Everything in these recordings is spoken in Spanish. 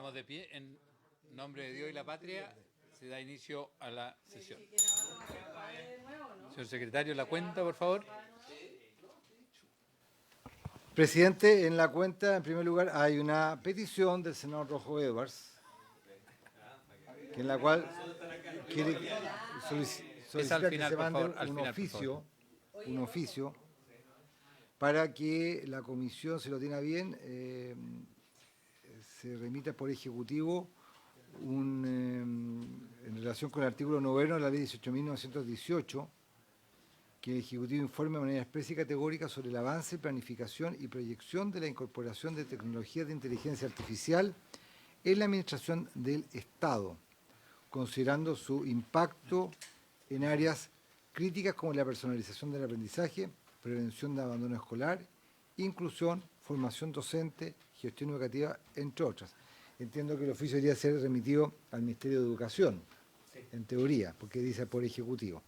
Estamos de pie en nombre de Dios y la patria. Se da inicio a la sesión. Señor secretario, la cuenta, por favor. Presidente, en la cuenta, en primer lugar, hay una petición del senador Rojo Edwards, en la cual solicita que se mande un oficio para que la comisión, si lo tiene bien, se remita por ejecutivo en relación con el artículo 9 de la ley 18.918, que el Ejecutivo informe de manera expresa y categórica sobre el avance, planificación y proyección de la incorporación de tecnologías de inteligencia artificial en la administración del Estado, considerando su impacto en áreas críticas como la personalización del aprendizaje, prevención de abandono escolar, inclusión, formación docente, gestión educativa, entre otras. Entiendo que el oficio debería ser remitido al Ministerio de Educación, en teoría, porque dice por Ejecutivo.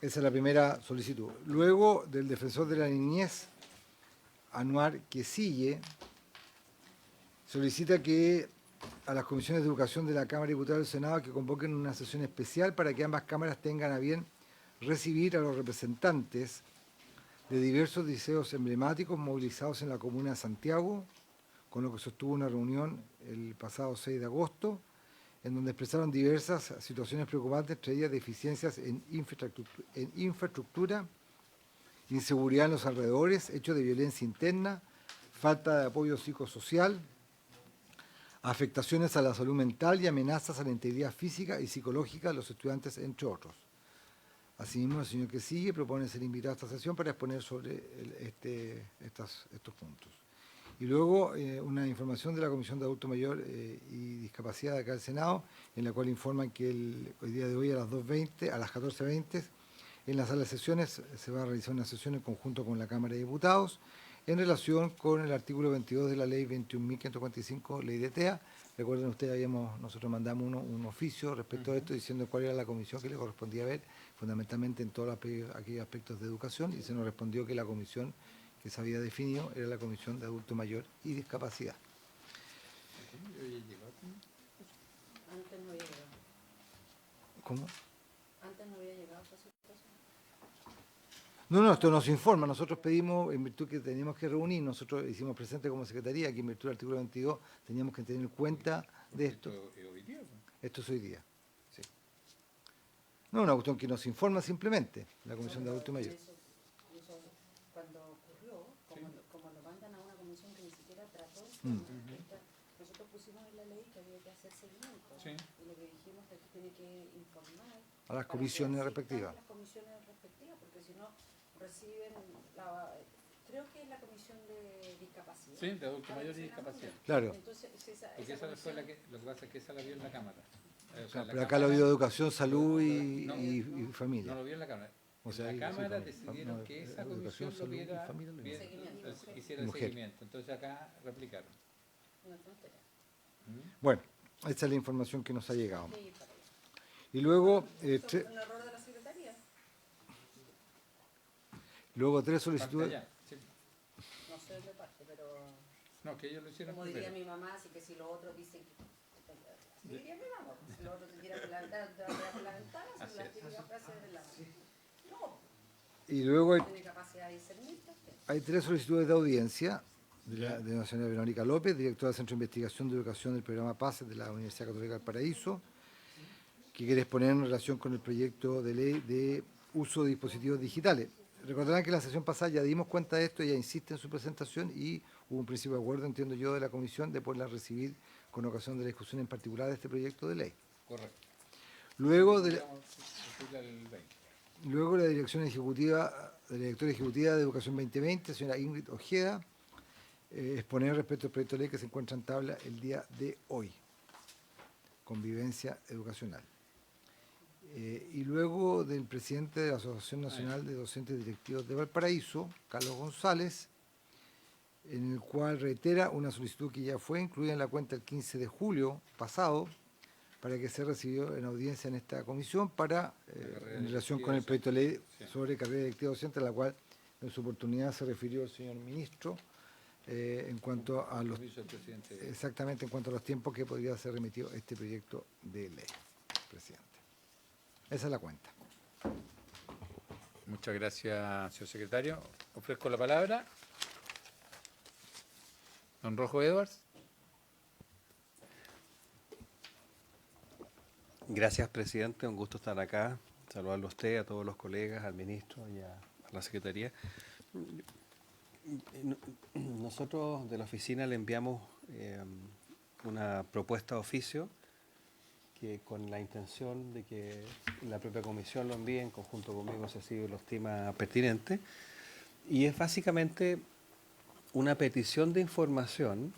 Esa es la primera solicitud. Luego, del defensor de la niñez, Anuar Quesille, solicita que a las comisiones de educación de la Cámara de Diputados y del Senado que convoquen una sesión especial para que ambas cámaras tengan a bien recibir a los representantes de diversos liceos emblemáticos movilizados en la comuna de Santiago, con lo que sostuvo una reunión el pasado 6 de agosto, en donde expresaron diversas situaciones preocupantes, entre ellas deficiencias en infraestructura, inseguridad en los alrededores, hechos de violencia interna, falta de apoyo psicosocial, afectaciones a la salud mental y amenazas a la integridad física y psicológica de los estudiantes, entre otros. Asimismo, el señor Quesille propone ser invitado a esta sesión para exponer sobre estos puntos. Y luego una información de la Comisión de Adulto Mayor y Discapacidad de acá del Senado, en la cual informan que el día de hoy a las 2:20, a las 14:20, en la sala de sesiones se va a realizar una sesión en conjunto con la Cámara de Diputados en relación con el artículo 22 de la Ley 21.545, Ley de TEA. Recuerden ustedes, nosotros mandamos un oficio respecto a esto diciendo cuál era la comisión que le correspondía ver, fundamentalmente en todos aquellos aspectos de educación, y se nos respondió que la comisión que se había definido era la Comisión de Adulto Mayor y Discapacidad. Antes no había llegado. ¿Cómo? Antes no había llegado esta situación. No, esto nos informa. Nosotros pedimos, en virtud que teníamos que reunir, nosotros hicimos presente como Secretaría, que en virtud del artículo 22 teníamos que tener cuenta de esto. Esto es hoy día, sí. No es una cuestión que nos informa simplemente, la Comisión de Adulto Mayor. Eso, cuando ocurrió, como lo mandan a una comisión que ni siquiera trató, nosotros pusimos en la ley que había que hacer seguimiento. Sí. Y lo que dijimos es que tiene que informar a las comisiones respectivas. A las comisiones respectivas, porque si no reciben creo que es la comisión de discapacidad. Sí, de adulto mayor y discapacidad. Claro. Entonces, porque esa fue lo que pasa es que esa la vio en la Cámara. Pero acá lo vio Educación, Salud y Familia. No lo vio en la Cámara. En la Cámara decidieron que esa comisión lo viera, hiciera el seguimiento. Entonces acá replicaron. Bueno, esta es la información que nos ha llegado. Y luego... un error de la Secretaría. Luego 3 solicitudes... No sé de parte, pero... No, que ellos lo hicieron como primero. diría mi mamá, así que si los otros dicen que... diría mi mamá, si los otros te tiran por la ventana, si la típica frase de la no. Y luego hay 3 solicitudes de audiencia de la señora Verónica López, directora del Centro de Investigación de Educación del Programa PASES de la Universidad Católica del Paraíso, que quiere exponer en relación con el proyecto de ley de uso de dispositivos digitales. Recordarán que en la sesión pasada ya dimos cuenta de esto, ella insiste en su presentación y hubo un principio de acuerdo, entiendo yo, de la comisión de poderla recibir con ocasión de la discusión en particular de este proyecto de ley. Correcto. Luego la directora ejecutiva de Educación 2020, señora Ingrid Ojeda, exponer respecto al proyecto de ley que se encuentra en tabla el día de hoy. Convivencia educacional. Y luego del presidente de la Asociación Nacional de Docentes Directivos de Valparaíso, Carlos González, en el cual reitera una solicitud que ya fue incluida en la cuenta el 15 de julio pasado, para que se recibió en audiencia en esta comisión en relación con el proyecto de ley sobre carrera directiva docente, a la cual en su oportunidad se refirió el señor ministro en cuanto a los Compromiso del presidente. exactamente en cuanto a los tiempos que podría ser remitido este proyecto de ley, presidente. Esa es la cuenta. Muchas gracias, señor secretario. Ofrezco la palabra. Don Rojo Edwards. Gracias, presidente. Un gusto estar acá. Saludarlo a usted, a todos los colegas, al ministro y a la secretaría. Nosotros de la oficina le enviamos una propuesta de oficio que con la intención de que la propia comisión lo envíe en conjunto conmigo si así lo estima pertinente. Y es básicamente una petición de información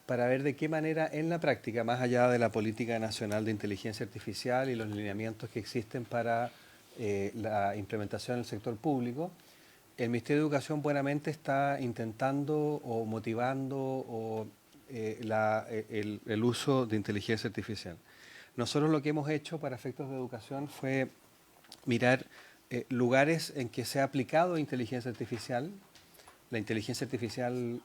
para ver de qué manera en la práctica, más allá de la política nacional de inteligencia artificial y los lineamientos que existen para la implementación en el sector público, el Ministerio de Educación buenamente está intentando o motivando el uso de inteligencia artificial. Nosotros lo que hemos hecho para efectos de educación fue mirar lugares en que se ha aplicado inteligencia artificial, la inteligencia artificial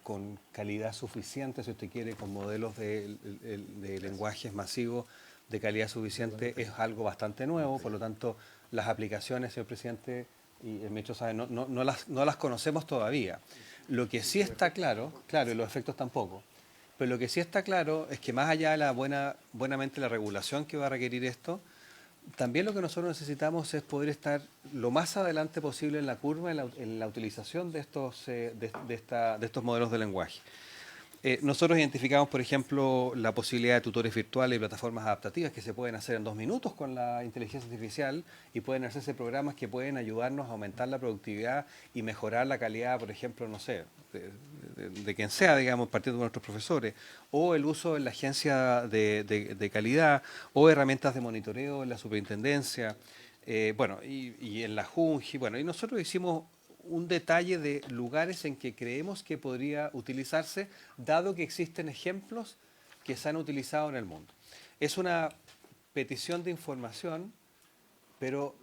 con calidad suficiente, si usted quiere, con modelos de lenguajes masivos de calidad suficiente, es algo bastante nuevo. Por lo tanto, las aplicaciones, señor presidente, y el ministro sabe, no las conocemos todavía. Lo que sí está claro, y los efectos tampoco, pero lo que sí está claro es que más allá de la buenamente la regulación que va a requerir esto, también lo que nosotros necesitamos es poder estar lo más adelante posible en la curva en la utilización de estos modelos de lenguaje. Nosotros identificamos, por ejemplo, la posibilidad de tutores virtuales y plataformas adaptativas que se pueden hacer en 2 minutos con la inteligencia artificial y pueden hacerse programas que pueden ayudarnos a aumentar la productividad y mejorar la calidad, por ejemplo, no sé, de quien sea, digamos, partiendo de nuestros profesores, o el uso en la agencia de calidad, o herramientas de monitoreo en la superintendencia, y en la JUNGI, y nosotros hicimos un detalle de lugares en que creemos que podría utilizarse, dado que existen ejemplos que se han utilizado en el mundo. Es una petición de información, pero,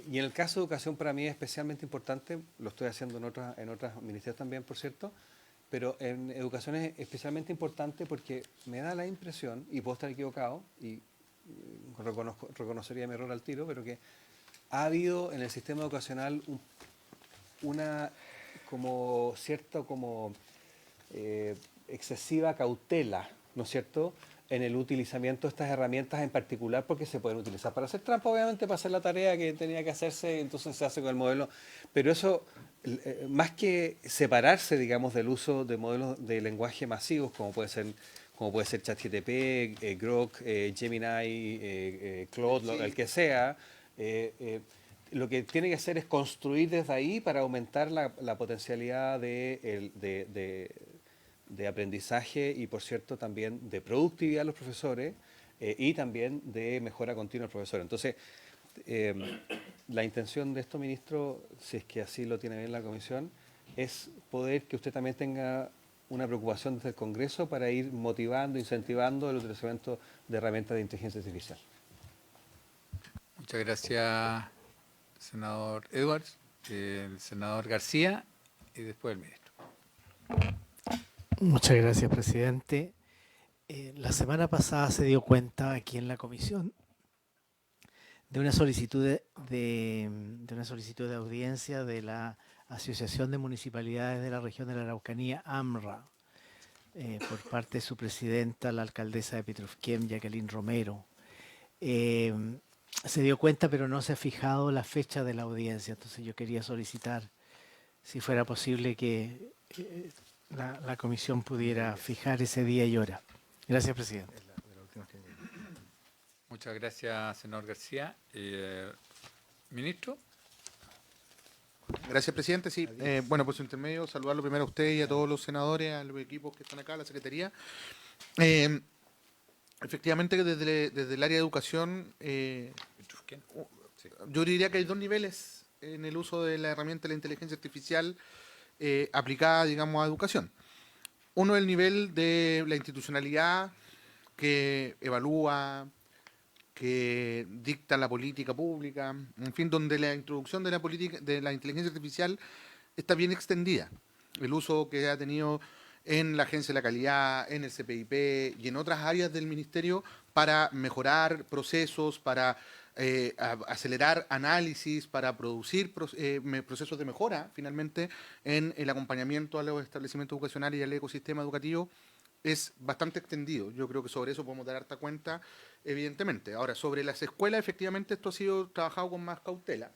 y en el caso de educación para mí es especialmente importante, lo estoy haciendo en otros ministerios también, por cierto, pero en educación es especialmente importante porque me da la impresión, y puedo estar equivocado, y reconocería mi error al tiro, pero que ha habido en el sistema educacional una como cierta excesiva cautela, ¿no es cierto?, en el utilizamiento de estas herramientas en particular, porque se pueden utilizar para hacer trampa, obviamente para hacer la tarea que tenía que hacerse, entonces se hace con el modelo. Pero eso, más que separarse, digamos, del uso de modelos de lenguaje masivos, como puede ser ChatGPT, Grok, Gemini, Claude, el que sea, lo que tiene que hacer es construir desde ahí para aumentar la potencialidad de aprendizaje y, por cierto, también de productividad de los profesores y también de mejora continua del profesor. Entonces, la intención de esto, ministro, si es que así lo tiene bien la comisión, es poder que usted también tenga una preocupación desde el Congreso para ir motivando, incentivando el utilizamiento de herramientas de inteligencia artificial. Muchas gracias, senador Edwards, el senador García y después el ministro. Muchas gracias, presidente. La semana pasada se dio cuenta aquí en la comisión de una solicitud de audiencia de la Asociación de Municipalidades de la Región de la Araucanía, AMRA, por parte de su presidenta, la alcaldesa de Petrofquem, Jacqueline Romero. Se dio cuenta, pero no se ha fijado la fecha de la audiencia. Entonces yo quería solicitar, si fuera posible, que la comisión pudiera fijar ese día y hora. Gracias, presidente. Muchas gracias, senador García. Ministro. Gracias, presidente. Sí, por su intermedio, saludarlo primero a usted y a todos los senadores, a los equipos que están acá, a la Secretaría. Efectivamente, desde el área de educación, yo diría que hay 2 niveles en el uso de la herramienta de la inteligencia artificial aplicada, digamos, a educación. Uno es el nivel de la institucionalidad que evalúa, que dicta la política pública, en fin, donde la introducción de la política de la inteligencia artificial está bien extendida. el uso que ha tenido en la Agencia de la Calidad, en el CPIP y en otras áreas del Ministerio para mejorar procesos, para acelerar análisis, para producir procesos de mejora, finalmente, en el acompañamiento a los establecimientos educacionales y al ecosistema educativo, es bastante extendido. Yo creo que sobre eso podemos dar harta cuenta, evidentemente. Ahora, sobre las escuelas, efectivamente, esto ha sido trabajado con más cautela.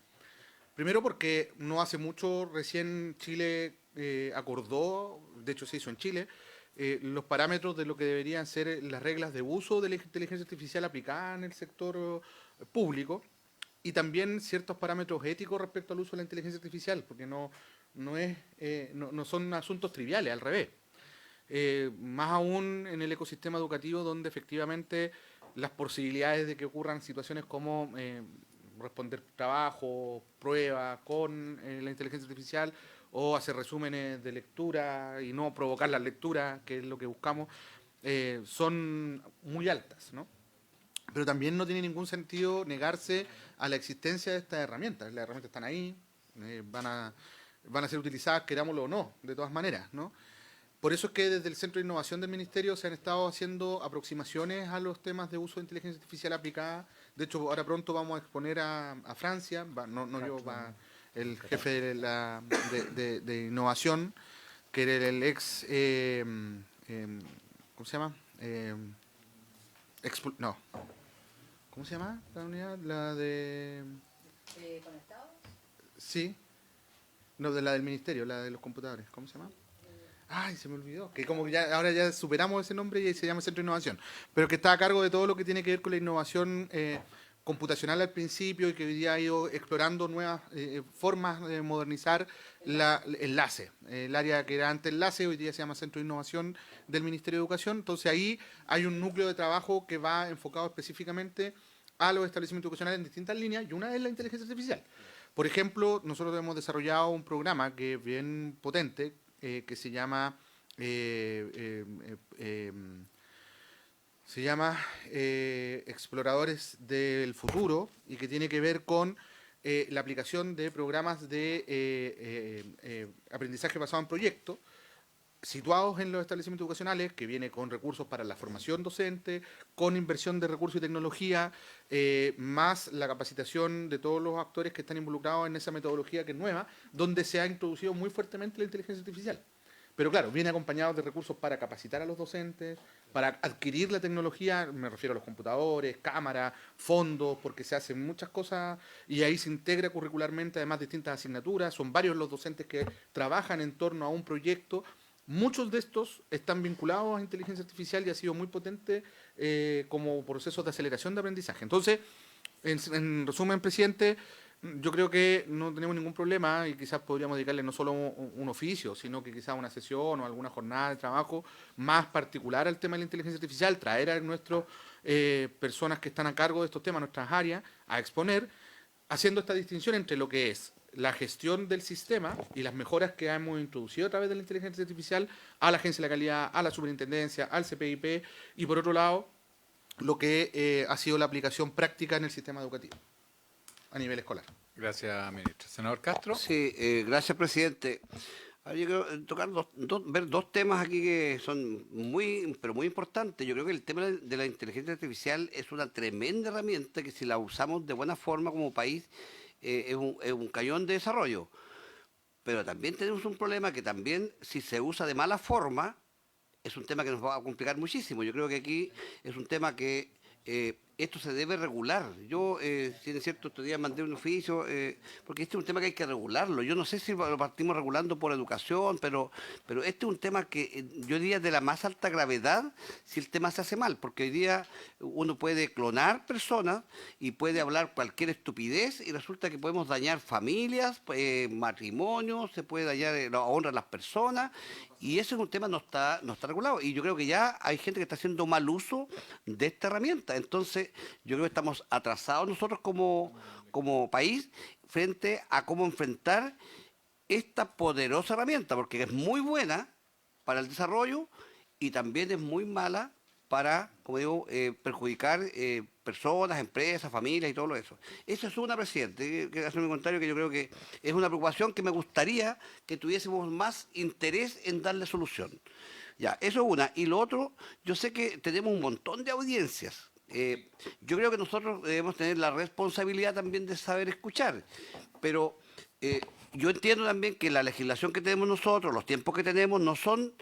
Primero porque no hace mucho, recién Chile acordó, de hecho se hizo en Chile, los parámetros de lo que deberían ser las reglas de uso de la inteligencia artificial aplicada en el sector público y también ciertos parámetros éticos respecto al uso de la inteligencia artificial, porque no son asuntos triviales, al revés. Más aún en el ecosistema educativo donde efectivamente las posibilidades de que ocurran situaciones como responder trabajo, pruebas con la inteligencia artificial o hacer resúmenes de lectura y no provocar las lecturas, que es lo que buscamos, son muy altas, ¿no? Pero también no tiene ningún sentido negarse a la existencia de estas herramientas. Las herramientas están ahí, van a ser utilizadas, querámoslo o no, de todas maneras, ¿no? Por eso es que desde el Centro de Innovación del Ministerio se han estado haciendo aproximaciones a los temas de uso de inteligencia artificial aplicada. De hecho, ahora pronto vamos a exponer a Francia, va el jefe de innovación, que era el ex, ¿cómo se llama? ¿Cómo se llama la unidad? La de... ¿Conectados? Sí, no, de la del Ministerio, la de los computadores, ¿cómo se llama? Ay, se me olvidó. Que como que ya, ahora ya superamos ese nombre y se llama Centro de Innovación. Pero que está a cargo de todo lo que tiene que ver con la innovación computacional al principio y que hoy día ha ido explorando nuevas formas de modernizar el enlace. El área que era antes enlace, hoy día se llama Centro de Innovación del Ministerio de Educación. Entonces ahí hay un núcleo de trabajo que va enfocado específicamente a los establecimientos educacionales en distintas líneas y una es la inteligencia artificial. Por ejemplo, nosotros hemos desarrollado un programa que es bien potente, que se llama Exploradores del Futuro y que tiene que ver con la aplicación de programas de aprendizaje basado en proyectos situados en los establecimientos educacionales, que viene con recursos para la formación docente, con inversión de recursos y tecnología, más la capacitación de todos los actores que están involucrados en esa metodología que es nueva, donde se ha introducido muy fuertemente la inteligencia artificial. Pero claro, viene acompañado de recursos para capacitar a los docentes, para adquirir la tecnología, me refiero a los computadores, cámaras, fondos, porque se hacen muchas cosas y ahí se integra curricularmente además distintas asignaturas, son varios los docentes que trabajan en torno a un proyecto. Muchos de estos están vinculados a inteligencia artificial y ha sido muy potente como procesos de aceleración de aprendizaje. Entonces, en resumen, presidente, yo creo que no tenemos ningún problema y quizás podríamos dedicarle no solo un oficio, sino que quizás una sesión o alguna jornada de trabajo más particular al tema de la inteligencia artificial, traer a nuestras personas que están a cargo de estos temas, nuestras áreas, a exponer, haciendo esta distinción entre lo que es la gestión del sistema y las mejoras que hemos introducido a través de la inteligencia artificial a la Agencia de la Calidad, a la Superintendencia, al CPIP y por otro lado lo que ha sido la aplicación práctica en el sistema educativo a nivel escolar. Gracias, ministro. Senador Castro. Sí, gracias, presidente. Ahora yo quiero tocar ver dos temas aquí que son pero muy importantes. Yo creo que el tema de la inteligencia artificial es una tremenda herramienta que si la usamos de buena forma como país es un cañón de desarrollo. Pero también tenemos un problema que también si se usa de mala forma es un tema que nos va a complicar muchísimo. Yo creo que aquí es un tema que esto se debe regular. Yo, si es cierto, estos días mandé un oficio, porque este es un tema que hay que regularlo. Yo no sé si lo partimos regulando por educación, pero este es un tema que yo diría de la más alta gravedad si el tema se hace mal, porque hoy día uno puede clonar personas y puede hablar cualquier estupidez y resulta que podemos dañar familias, matrimonios, se puede dañar la honra de las personas. Y eso es un tema no está regulado. Y yo creo que ya hay gente que está haciendo mal uso de esta herramienta. Entonces, yo creo que estamos atrasados nosotros como país frente a cómo enfrentar esta poderosa herramienta, porque es muy buena para el desarrollo y también es muy mala para, como digo, perjudicar personas, empresas, familias y todo lo eso. Eso es una, presidente, que hacer un comentario que yo creo que es una preocupación que me gustaría que tuviésemos más interés en darle solución. Ya, eso es una. Y lo otro, yo sé que tenemos un montón de audiencias. Yo creo que nosotros debemos tener la responsabilidad también de saber escuchar, pero yo entiendo también que la legislación que tenemos nosotros, los tiempos que tenemos, no son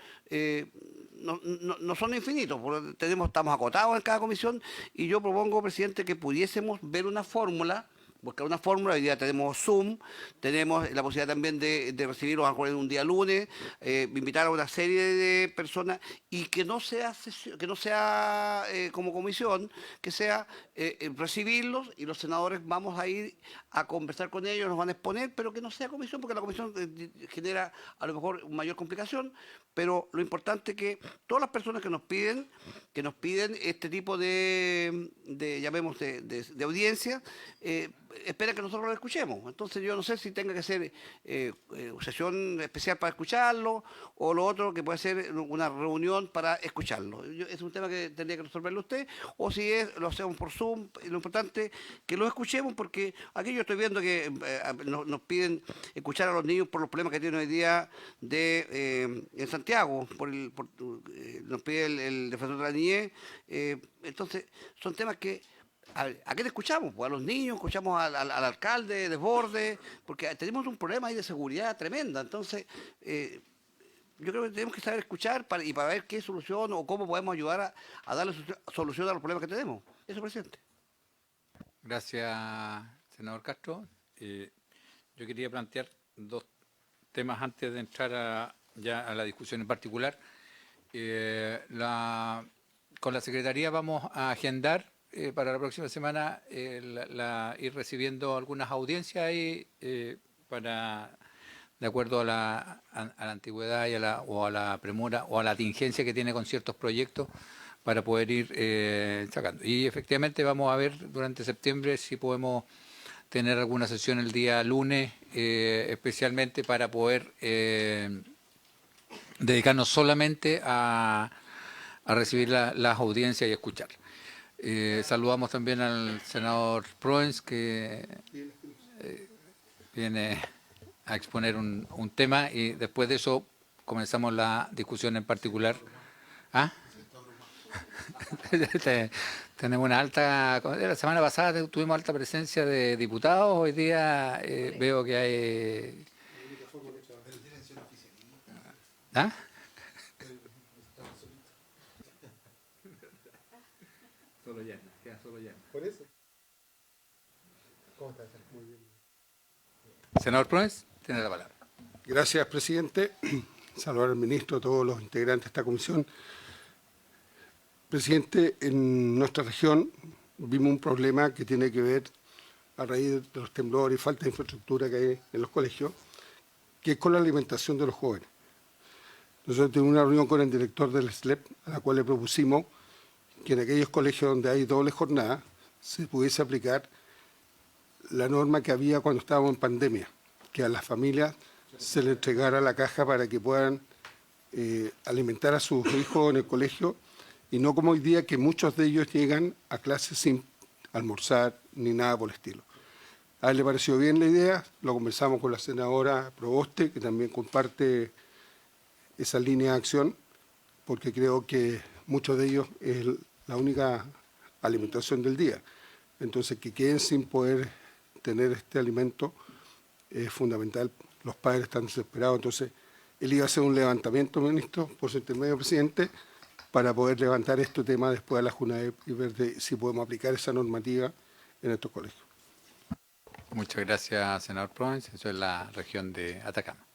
no son infinitos, porque estamos acotados en cada comisión, y yo propongo, presidente, que pudiésemos ver una fórmula, buscar una fórmula. Hoy día tenemos Zoom, tenemos la posibilidad también de recibirlos a lo mejor en un día lunes, invitar a una serie de personas, y que no sea como comisión, que sea recibirlos, y los senadores vamos a ir a conversar con ellos, nos van a exponer, pero que no sea comisión, porque la comisión genera a lo mejor mayor complicación. Pero lo importante es que todas las personas que nos piden este tipo de audiencia, esperan que nosotros lo escuchemos. Entonces yo no sé si tenga que ser sesión especial para escucharlo, o lo otro que puede ser una reunión para escucharlo. Es un tema que tendría que resolverlo usted, o si lo hacemos por Zoom. Lo importante es que lo escuchemos, porque aquí yo estoy viendo que nos piden escuchar a los niños por los problemas que tienen hoy día en Santiago, nos pide el defensor de la niñez. Entonces, son temas que... ¿A qué le escuchamos? Pues a los niños, escuchamos al alcalde Desbordes, porque tenemos un problema ahí de seguridad tremenda. Entonces, yo creo que tenemos que saber escuchar para ver qué solución o cómo podemos ayudar a darle solución a los problemas que tenemos. Eso, presidente. Gracias, senador Castro. Yo quería plantear dos temas antes de entrar ya a la discusión en particular. Con la Secretaría vamos a agendar para la próxima semana ir recibiendo algunas audiencias ahí de acuerdo a la antigüedad y o a la premura o a la tingencia que tiene con ciertos proyectos, para poder ir sacando. Y efectivamente vamos a ver durante septiembre si podemos tener alguna sesión el día lunes, especialmente para poder dedicarnos solamente a recibir las audiencias y escuchar. Saludamos también al senador Proens, que viene a exponer un tema, y después de eso comenzamos la discusión en particular. ¿Ah? Tenemos una alta... La semana pasada tuvimos alta presencia de diputados, hoy día veo que hay... ¿Ah? Solo llena, queda solo llena. Por eso. ¿Cómo estás? Muy bien. Senador Proens, tiene la palabra. Gracias, presidente. Saludar al ministro, a todos los integrantes de esta comisión. Presidente, en nuestra región vimos un problema que tiene que ver, a raíz de los temblores y falta de infraestructura que hay en los colegios, que es con la alimentación de los jóvenes. Nosotros tuvimos una reunión con el director del SLEP, a la cual le propusimos que en aquellos colegios donde hay doble jornada se pudiese aplicar la norma que había cuando estábamos en pandemia, que a las familias se les entregara la caja para que puedan alimentar a sus hijos en el colegio, y no como hoy día, que muchos de ellos llegan a clases sin almorzar ni nada por el estilo. A él le pareció bien la idea, lo conversamos con la senadora Proboste, que también comparte esa línea de acción, porque creo que muchos de ellos es la única alimentación del día. Entonces, que queden sin poder tener este alimento es fundamental. Los padres están desesperados. Entonces, él iba a hacer un levantamiento, ministro, por su intermedio, presidente, para poder levantar este tema después de la JUNAEP y ver si podemos aplicar esa normativa en estos colegios. Muchas gracias, senador Proens. Eso es la región de Atacama.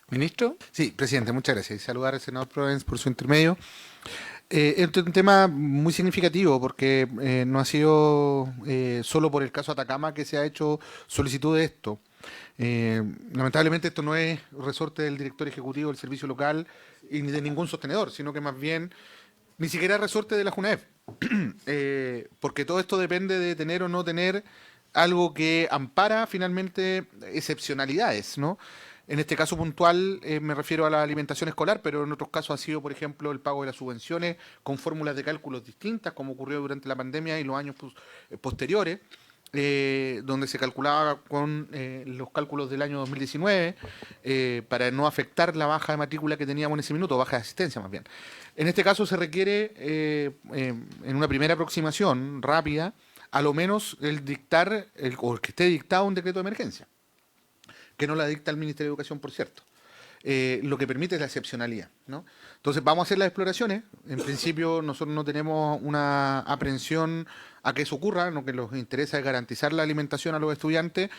¿Ministro? Sí, presidente, muchas gracias. Y saludar al senador Proens por su intermedio. Es un tema muy significativo, porque no ha sido solo por el caso Atacama que se ha hecho solicitud de esto. Lamentablemente esto no es resorte del director ejecutivo del servicio local y ni de ningún sostenedor, sino que más bien ni siquiera resorte de la JUNAEP, porque todo esto depende de tener o no tener algo que ampara finalmente excepcionalidades, ¿no? En este caso puntual me refiero a la alimentación escolar, pero en otros casos ha sido, por ejemplo, el pago de las subvenciones con fórmulas de cálculos distintas, como ocurrió durante la pandemia y los años posteriores, donde se calculaba con los cálculos del año 2019 para no afectar la baja de matrícula que teníamos en ese minuto, baja de asistencia más bien. En este caso se requiere, en una primera aproximación rápida, a lo menos el dictar, o que esté dictado un decreto de emergencia, que no la dicta el Ministerio de Educación, por cierto. Lo que permite es la excepcionalidad, ¿no? Entonces vamos a hacer las exploraciones. En principio nosotros no tenemos una aprehensión a que eso ocurra, lo que nos interesa es garantizar la alimentación a los estudiantes.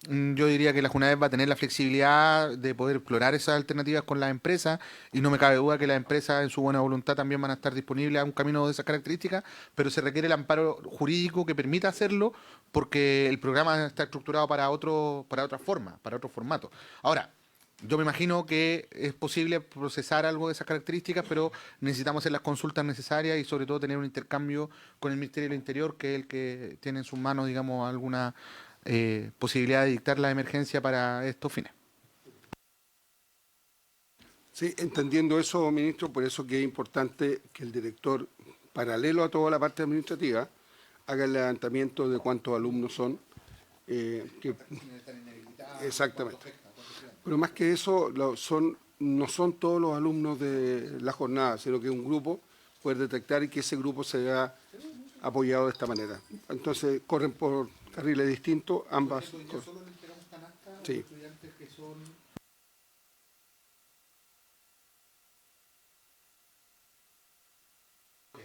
Yo diría que la JUNAED va a tener la flexibilidad de poder explorar esas alternativas con las empresas y no me cabe duda que las empresas en su buena voluntad también van a estar disponibles a un camino de esas características, pero se requiere el amparo jurídico que permita hacerlo porque el programa está estructurado para otra forma, para otro formato. Ahora, yo me imagino que es posible procesar algo de esas características, pero necesitamos hacer las consultas necesarias y sobre todo tener un intercambio con el Ministerio del Interior, que es el que tiene en sus manos, digamos, alguna posibilidad de dictar la emergencia para estos fines. Sí, entendiendo eso, ministro, por eso que es importante que el director, paralelo a toda la parte administrativa, haga el levantamiento de cuántos alumnos son. Exactamente. Pero más que eso, no son todos los alumnos de la jornada, sino que un grupo, poder detectar y que ese grupo se vea apoyado de esta manera. Entonces, corren por carriles distintos, ambas cosas. Sí.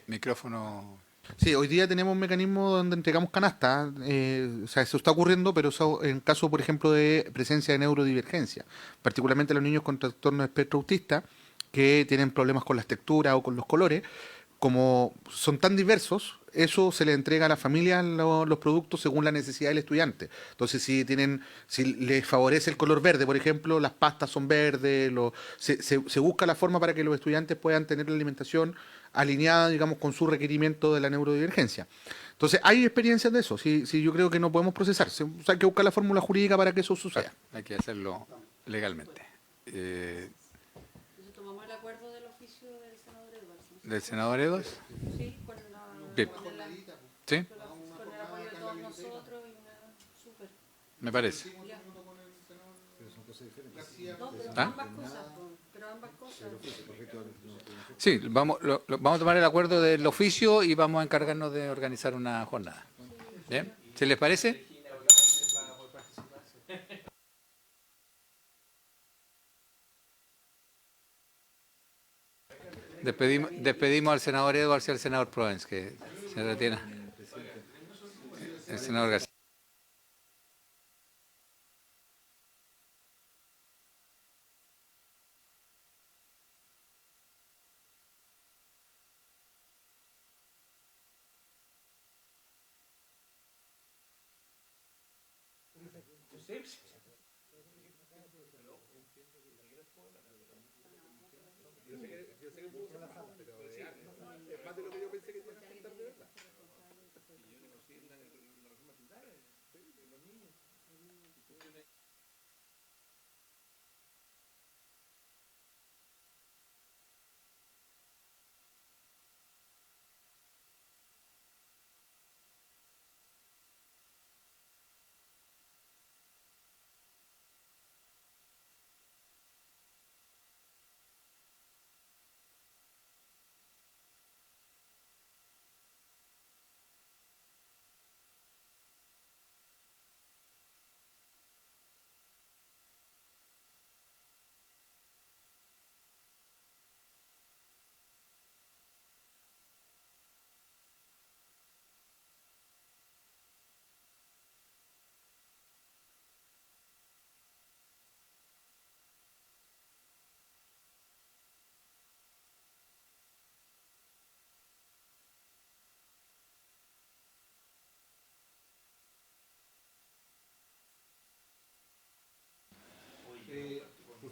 Micrófono. Sí, hoy día tenemos un mecanismo donde entregamos canastas, o sea, eso está ocurriendo, pero eso en caso, por ejemplo, de presencia de neurodivergencia, particularmente los niños con trastorno de espectro autista, que tienen problemas con las texturas o con los colores, como son tan diversos, eso se le entrega a la familia los productos según la necesidad del estudiante. Entonces, si les favorece el color verde, por ejemplo, las pastas son verdes, se busca la forma para que los estudiantes puedan tener la alimentación alineada, digamos, con su requerimiento de la neurodivergencia. Entonces, hay experiencias de eso, sí, yo creo que no podemos procesar. O sea, hay que buscar la fórmula jurídica para que eso suceda. Hay que hacerlo legalmente. Entonces tomamos el acuerdo del oficio del senador Edwards. ¿Del senador Edwards? Sí, Bien. ¿Sí? con el apoyo de todos nosotros y una súper. Me parece. Ya. No, ¿Ah? pero ambas cosas. Sí, vamos a tomar el acuerdo del oficio y vamos a encargarnos de organizar una jornada. ¿Bien? ¿Se les parece? Despedimos al senador Edwards y al senador Provence, que se retiene. El senador García.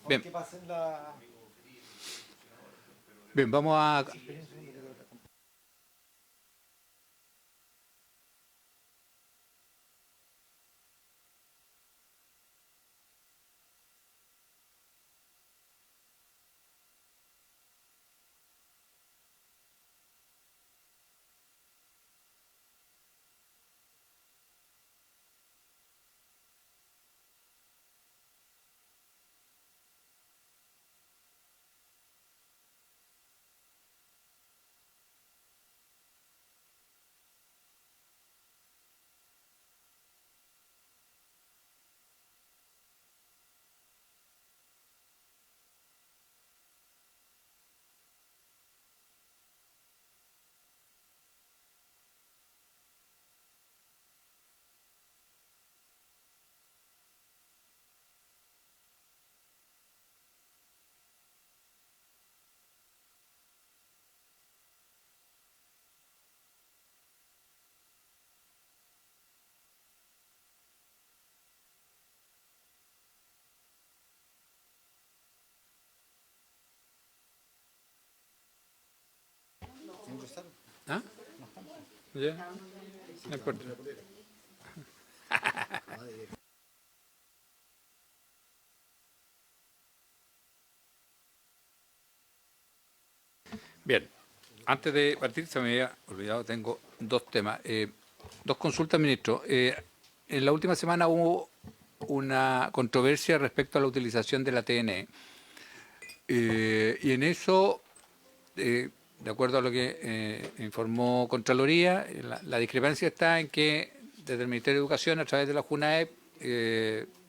Bien. Bien, vamos a... ¿Ah? ¿Ya? No importa. Bien, antes de partir se me había olvidado, tengo dos temas, dos consultas, ministro. En la última semana hubo una controversia respecto a la utilización de la TNE. Y en eso, de acuerdo a lo que informó Contraloría, la discrepancia está en que desde el Ministerio de Educación, a través de la JUNAEP,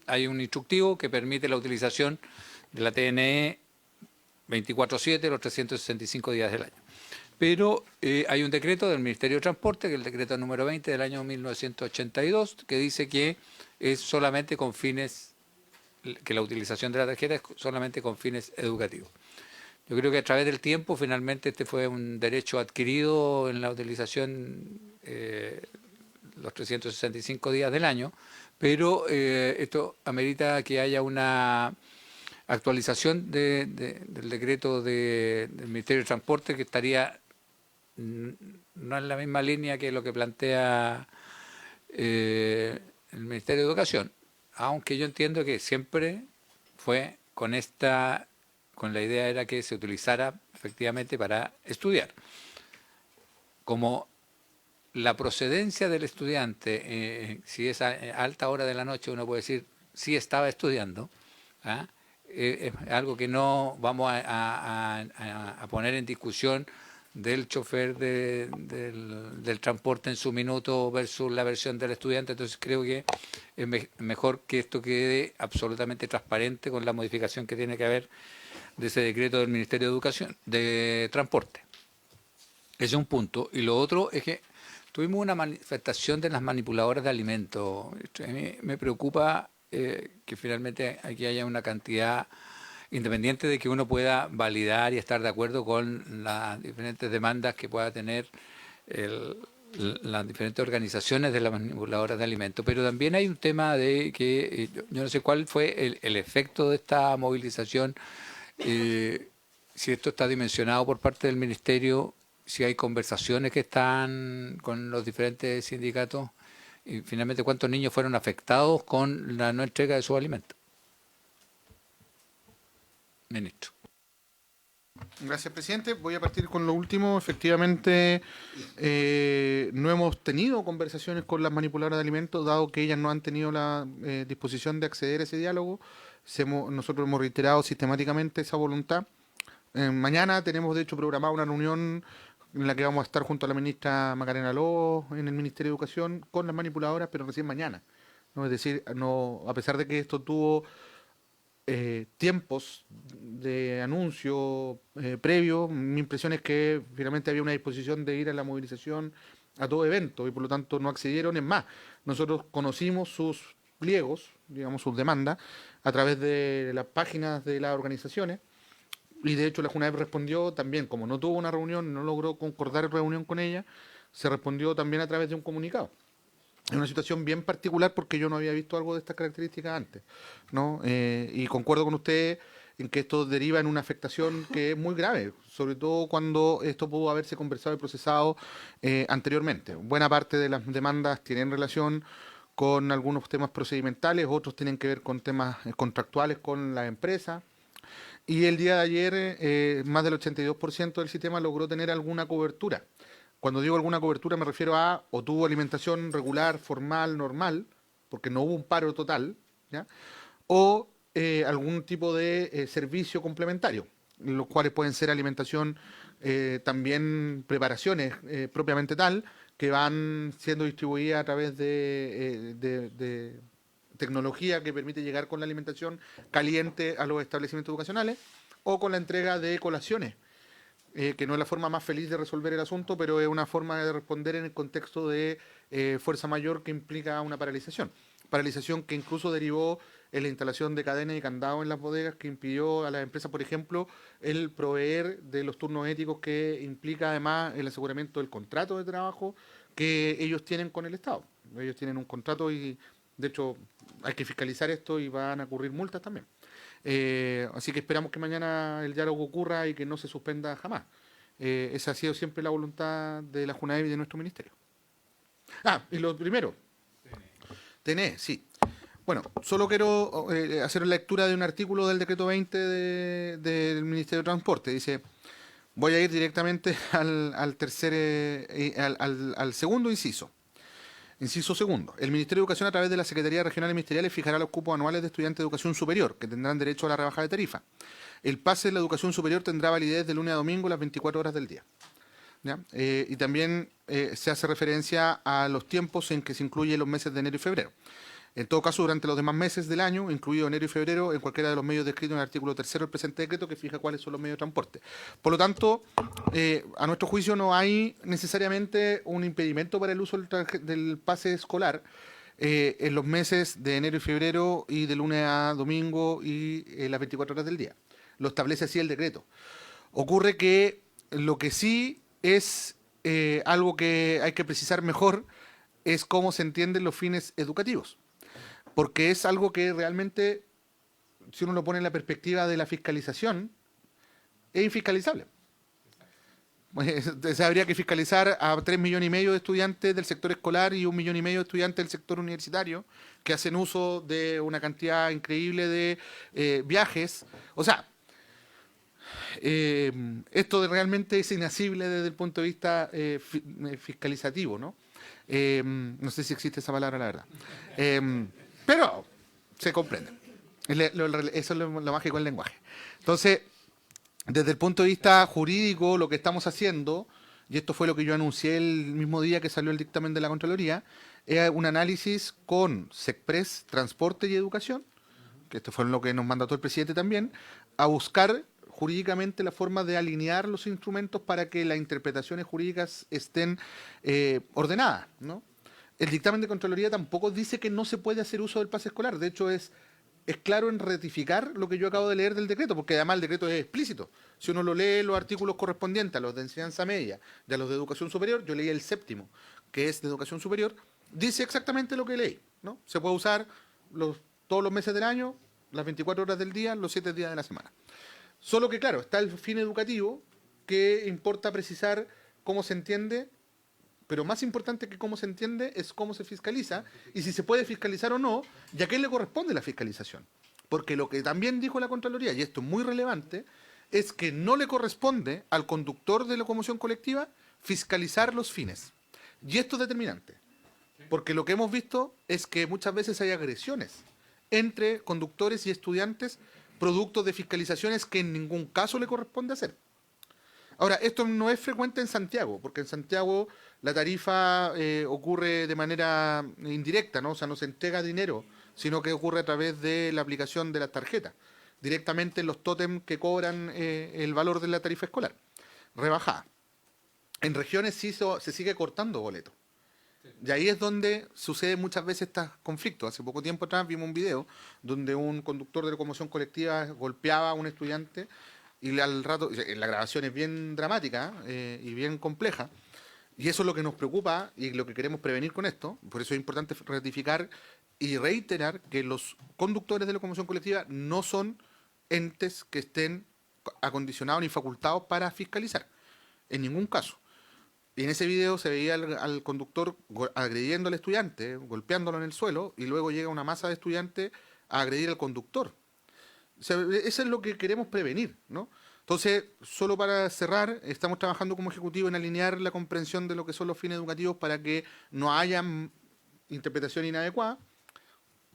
hay un instructivo que permite la utilización de la TNE 24/7, los 365 días del año. Pero hay un decreto del Ministerio de Transporte, que es el decreto número 20 del año 1982, que dice que es solamente con fines, que la utilización de la tarjeta es solamente con fines educativos. Yo creo que a través del tiempo, finalmente, este fue un derecho adquirido en la utilización los 365 días del año, pero esto amerita que haya una actualización del decreto del Ministerio de Transporte, que estaría no en la misma línea que lo que plantea el Ministerio de Educación, aunque yo entiendo que siempre fue con la idea era que se utilizara efectivamente para estudiar. Como la procedencia del estudiante, si es a alta hora de la noche, uno puede decir sí estaba estudiando, ¿ah? Es algo que no vamos a poner en discusión del chofer del transporte en su minuto versus la versión del estudiante. Entonces creo que es mejor que esto quede absolutamente transparente con la modificación que tiene que haber de ese decreto del Ministerio de Educación, de Transporte. Ese es un punto. Y lo otro es que tuvimos una manifestación de las manipuladoras de alimentos. A mí me preocupa que finalmente aquí haya una cantidad, independiente de que uno pueda validar y estar de acuerdo con las diferentes demandas que pueda tener las diferentes organizaciones de las manipuladoras de alimentos, pero también hay un tema de que yo no sé cuál fue el efecto de esta movilización, si esto está dimensionado por parte del Ministerio, si hay conversaciones que están con los diferentes sindicatos, y finalmente cuántos niños fueron afectados con la no entrega de sus alimentos. Ministro. Gracias, presidente. Voy a partir con lo último. Efectivamente, no hemos tenido conversaciones con las manipuladoras de alimentos, dado que ellas no han tenido la disposición de acceder a ese diálogo. Nosotros hemos reiterado sistemáticamente esa voluntad. Mañana tenemos, de hecho, programada una reunión en la que vamos a estar junto a la ministra Macarena Lobo en el Ministerio de Educación con las manipuladoras, pero recién mañana, ¿no? Es decir, no, a pesar de que esto tuvo tiempos de anuncio previo, mi impresión es que finalmente había una disposición de ir a la movilización a todo evento y por lo tanto no accedieron. Es más, nosotros conocimos sus pliegos, digamos sus demandas, a través de las páginas de las organizaciones. Y de hecho la JUNAEP respondió también, como no tuvo una reunión, no logró concordar reunión con ella, se respondió también a través de un comunicado. Es una situación bien particular porque yo no había visto algo de estas características antes, ¿no? Y concuerdo con usted en que esto deriva en una afectación que es muy grave, sobre todo cuando esto pudo haberse conversado y procesado anteriormente. Buena parte de las demandas tienen relación con algunos temas procedimentales, otros tienen que ver con temas contractuales con la empresa. Y el día de ayer, más del 82% del sistema logró tener alguna cobertura. Cuando digo alguna cobertura me refiero a o tuvo alimentación regular, formal, normal, porque no hubo un paro total, ¿ya? O algún tipo de servicio complementario, los cuales pueden ser alimentación, también preparaciones propiamente tal, que van siendo distribuidas a través de tecnología que permite llegar con la alimentación caliente a los establecimientos educacionales, o con la entrega de colaciones, que no es la forma más feliz de resolver el asunto, pero es una forma de responder en el contexto de fuerza mayor que implica una paralización. Paralización que incluso derivó en la instalación de cadenas y candados en las bodegas, que impidió a las empresas, por ejemplo, el proveer de los turnos éticos, que implica además el aseguramiento del contrato de trabajo que ellos tienen con el Estado. Ellos tienen un contrato y, de hecho, hay que fiscalizar esto y van a ocurrir multas también. Así que esperamos que mañana el diálogo ocurra y que no se suspenda jamás. Esa ha sido siempre la voluntad de la Junaev y de nuestro ministerio. Y lo primero, TNE, sí. Bueno, solo quiero hacer lectura de un artículo del decreto 20 del Ministerio de Transporte. Dice, voy a ir directamente al segundo inciso. Inciso segundo. El Ministerio de Educación, a través de la Secretaría Regional y Ministeriales, fijará los cupos anuales de estudiantes de educación superior, que tendrán derecho a la rebaja de tarifa. El pase de la educación superior tendrá validez de lunes a domingo las 24 horas del día. ¿Ya? Y también se hace referencia a los tiempos en que se incluyen los meses de enero y febrero. En todo caso, durante los demás meses del año, incluido enero y febrero, en cualquiera de los medios descritos en el artículo 3 del presente decreto, que fija cuáles son los medios de transporte. Por lo tanto, a nuestro juicio no hay necesariamente un impedimento para el uso del pase escolar en los meses de enero y febrero y de lunes a domingo y las 24 horas del día. Lo establece así el decreto. Ocurre que lo que sí es algo que hay que precisar mejor es cómo se entienden los fines educativos. Porque es algo que realmente, si uno lo pone en la perspectiva de la fiscalización, es infiscalizable. Se habría que fiscalizar a 3,5 millones de estudiantes del sector escolar y 1,5 millones de estudiantes del sector universitario que hacen uso de una cantidad increíble de viajes. O sea, esto realmente es inasible desde el punto de vista fiscalizativo, ¿no? No sé si existe esa palabra, la verdad. Pero se comprende. Eso es lo mágico del lenguaje. Entonces, desde el punto de vista jurídico, lo que estamos haciendo, y esto fue lo que yo anuncié el mismo día que salió el dictamen de la Contraloría, es un análisis con SECPRES, Transporte y Educación, que esto fue lo que nos mandató el presidente también, a buscar jurídicamente la forma de alinear los instrumentos para que las interpretaciones jurídicas estén ordenadas, ¿no? El dictamen de Contraloría tampoco dice que no se puede hacer uso del pase escolar. De hecho, es claro en ratificar lo que yo acabo de leer del decreto, porque además el decreto es explícito. Si uno lo lee los artículos correspondientes a los de enseñanza media y a los de educación superior, yo leí el séptimo, que es de educación superior, dice exactamente lo que leí, ¿no? Se puede usar todos los meses del año, las 24 horas del día, los 7 días de la semana. Solo que, claro, está el fin educativo, que importa precisar cómo se entiende, pero más importante que cómo se entiende es cómo se fiscaliza y si se puede fiscalizar o no, y a quién le corresponde la fiscalización. Porque lo que también dijo la Contraloría, y esto es muy relevante, es que no le corresponde al conductor de locomoción colectiva fiscalizar los fines. Y esto es determinante, porque lo que hemos visto es que muchas veces hay agresiones entre conductores y estudiantes producto de fiscalizaciones que en ningún caso le corresponde hacer. Ahora, esto no es frecuente en Santiago, porque en Santiago la tarifa ocurre de manera indirecta, ¿no? O sea, no se entrega dinero, sino que ocurre a través de la aplicación de las tarjetas, directamente en los tótem que cobran el valor de la tarifa escolar, rebajada. En regiones sí se sigue cortando boletos. Y ahí es donde sucede muchas veces estos conflictos. Hace poco tiempo atrás vimos un video donde un conductor de locomoción colectiva golpeaba a un estudiante y al rato, la grabación es bien dramática y bien compleja, y eso es lo que nos preocupa y lo que queremos prevenir con esto. Por eso es importante ratificar y reiterar que los conductores de locomoción colectiva no son entes que estén acondicionados ni facultados para fiscalizar, en ningún caso. Y en ese video se veía al conductor agrediendo al estudiante, golpeándolo en el suelo, y luego llega una masa de estudiantes a agredir al conductor. O sea, eso es lo que queremos prevenir, ¿no? Entonces, solo para cerrar, estamos trabajando como Ejecutivo en alinear la comprensión de lo que son los fines educativos para que no haya interpretación inadecuada,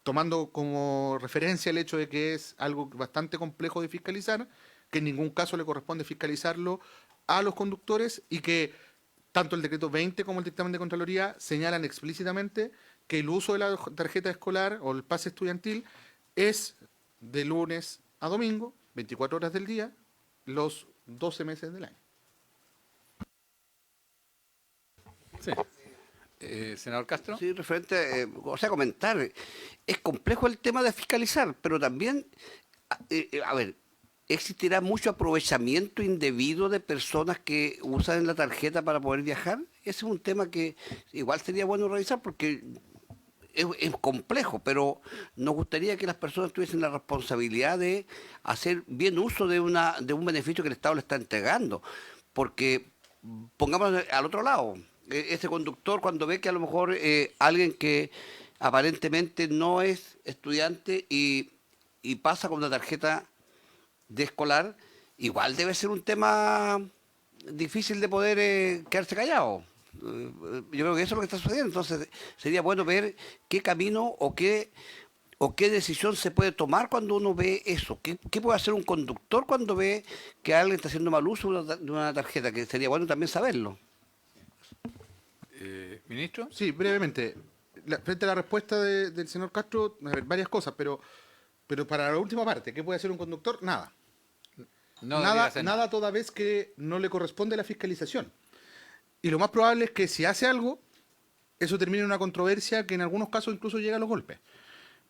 tomando como referencia el hecho de que es algo bastante complejo de fiscalizar, que en ningún caso le corresponde fiscalizarlo a los conductores y que tanto el decreto 20 como el dictamen de Contraloría señalan explícitamente que el uso de la tarjeta escolar o el pase estudiantil es de lunes a domingo, 24 horas del día, los 12 meses del año. Sí. Senador Castro. Sí, referente, comentar, es complejo el tema de fiscalizar, pero también, a ver, ¿existirá mucho aprovechamiento indebido de personas que usan la tarjeta para poder viajar? Ese es un tema que igual sería bueno revisar porque es complejo, pero nos gustaría que las personas tuviesen la responsabilidad de hacer bien uso de un beneficio que el Estado le está entregando. porque pongámonos al otro lado. Ese conductor cuando ve que a lo mejor alguien que aparentemente no es estudiante y pasa con una tarjeta de escolar, igual debe ser un tema difícil de poder quedarse callado. Yo creo que eso es lo que está sucediendo. Entonces sería bueno ver qué camino o qué decisión se puede tomar cuando uno ve eso. ¿Qué puede hacer un conductor cuando ve que alguien está haciendo mal uso de una tarjeta? Que sería bueno también saberlo. ¿Ministro? Sí, brevemente. Frente a la respuesta del señor Castro, a ver, varias cosas, pero para la última parte, ¿qué puede hacer un conductor? Nada. No debería hacer Nada toda vez que no le corresponde la fiscalización. Y lo más probable es que si hace algo, eso termine en una controversia que en algunos casos incluso llega a los golpes.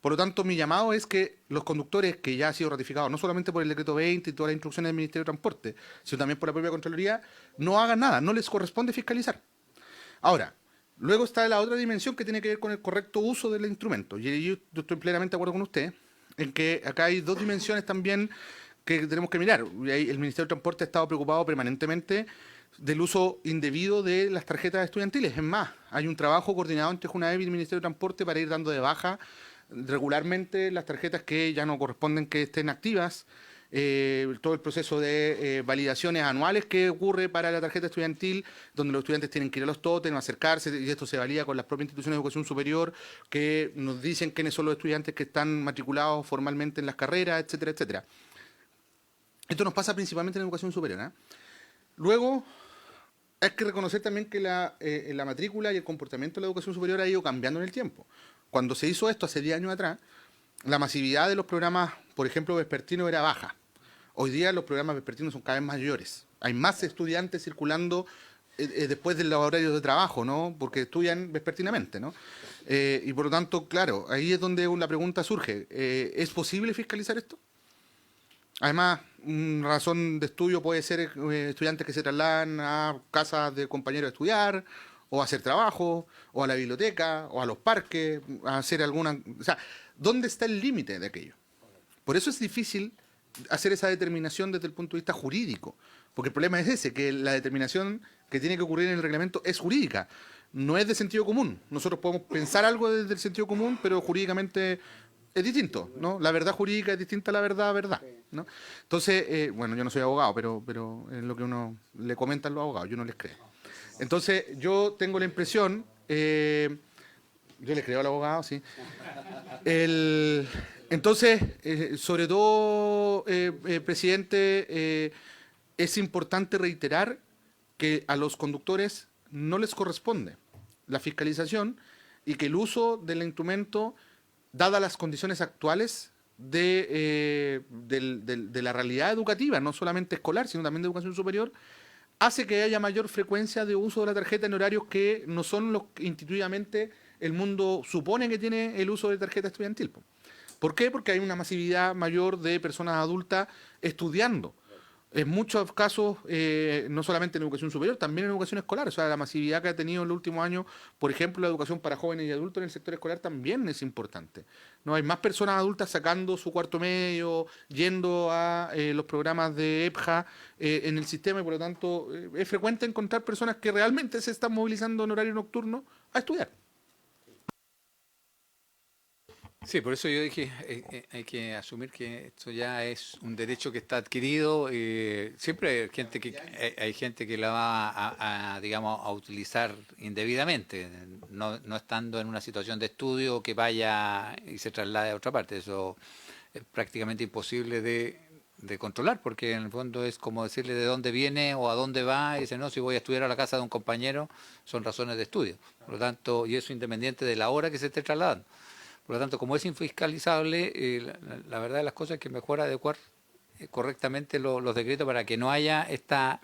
Por lo tanto, mi llamado es que los conductores, que ya ha sido ratificado no solamente por el decreto 20 y todas las instrucciones del Ministerio de Transporte, sino también por la propia Contraloría, no hagan nada, no les corresponde fiscalizar. Ahora, luego está la otra dimensión que tiene que ver con el correcto uso del instrumento. Y yo estoy plenamente de acuerdo con usted en que acá hay dos dimensiones también que tenemos que mirar. Y ahí el Ministerio de Transporte ha estado preocupado permanentemente del uso indebido de las tarjetas estudiantiles. Es más, hay un trabajo coordinado entre Junaev y el Ministerio de Transporte para ir dando de baja regularmente las tarjetas que ya no corresponden que estén activas, todo el proceso de validaciones anuales que ocurre para la tarjeta estudiantil, donde los estudiantes tienen que ir a los tótems, acercarse, y esto se valida con las propias instituciones de educación superior, que nos dicen quiénes son los estudiantes que están matriculados formalmente en las carreras, etcétera, etcétera. Esto nos pasa principalmente en la educación superior, ¿eh? Luego, hay que reconocer también que la matrícula y el comportamiento de la educación superior ha ido cambiando en el tiempo. Cuando se hizo esto hace 10 años atrás, la masividad de los programas, por ejemplo, vespertinos era baja. Hoy día los programas vespertinos son cada vez mayores. Hay más estudiantes circulando después de los horarios de trabajo, ¿no? Porque estudian vespertinamente, ¿no? Y por lo tanto, claro, ahí es donde la pregunta surge. ¿Es posible fiscalizar esto? Además, una razón de estudio puede ser estudiantes que se trasladan a casas de compañeros a estudiar, o a hacer trabajo, o a la biblioteca, o a los parques, a hacer alguna... O sea, ¿dónde está el límite de aquello? Por eso es difícil hacer esa determinación desde el punto de vista jurídico, porque el problema es ese, que la determinación que tiene que ocurrir en el reglamento es jurídica, no es de sentido común. Nosotros podemos pensar algo desde el sentido común, pero jurídicamente es distinto, ¿no? La verdad jurídica es distinta a la verdad, ¿no? Entonces, bueno, yo no soy abogado, pero es lo que uno le comentan los abogados, yo no les creo. Entonces, yo tengo la impresión, yo les creo al abogado, sí. Entonces, sobre todo, presidente, es importante reiterar que a los conductores no les corresponde la fiscalización y que el uso del instrumento, dadas las condiciones actuales de la realidad educativa, no solamente escolar, sino también de educación superior, hace que haya mayor frecuencia de uso de la tarjeta en horarios que no son los que intuitivamente el mundo supone que tiene el uso de tarjeta estudiantil. ¿Por qué? Porque hay una masividad mayor de personas adultas estudiando. En muchos casos, no solamente en educación superior, también en educación escolar. O sea, la masividad que ha tenido en los últimos años, por ejemplo, la educación para jóvenes y adultos en el sector escolar también es importante. No hay más personas adultas sacando su cuarto medio, yendo a los programas de EPJA en el sistema, y por lo tanto es frecuente encontrar personas que realmente se están movilizando en horario nocturno a estudiar. Sí, por eso yo dije, hay que asumir que esto ya es un derecho que está adquirido. Siempre hay gente que la va digamos, a utilizar indebidamente, no estando en una situación de estudio que vaya y se traslade a otra parte. Eso es prácticamente imposible de controlar, porque en el fondo es como decirle de dónde viene o a dónde va, y dice, no, si voy a estudiar a la casa de un compañero, son razones de estudio. Por lo tanto, y eso independiente de la hora que se esté trasladando. Por lo tanto, como es infiscalizable, la verdad de las cosas es que mejor adecuar correctamente los decretos para que no haya esta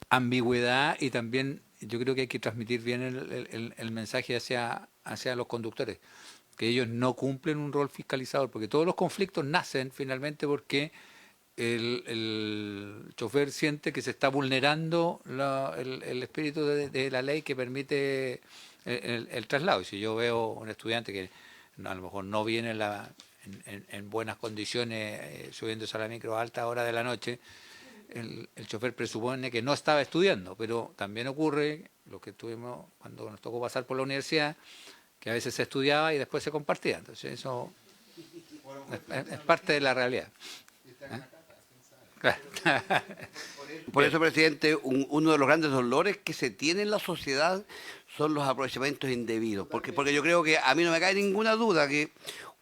ambigüedad, y también yo creo que hay que transmitir bien el mensaje hacia los conductores, que ellos no cumplen un rol fiscalizador, porque todos los conflictos nacen finalmente porque el chofer siente que se está vulnerando el espíritu de la ley que permite el traslado. Y si yo veo un estudiante que a lo mejor no viene en buenas condiciones, subiéndose a la micro a alta hora de la noche, el chofer presupone que no estaba estudiando, pero también ocurre lo que tuvimos cuando nos tocó pasar por la universidad, que a veces se estudiaba y después se compartía. Entonces eso es parte de la realidad. Claro. Por eso, presidente, uno de los grandes dolores que se tiene en la sociedad son los aprovechamientos indebidos. Porque yo creo que a mí no me cae ninguna duda que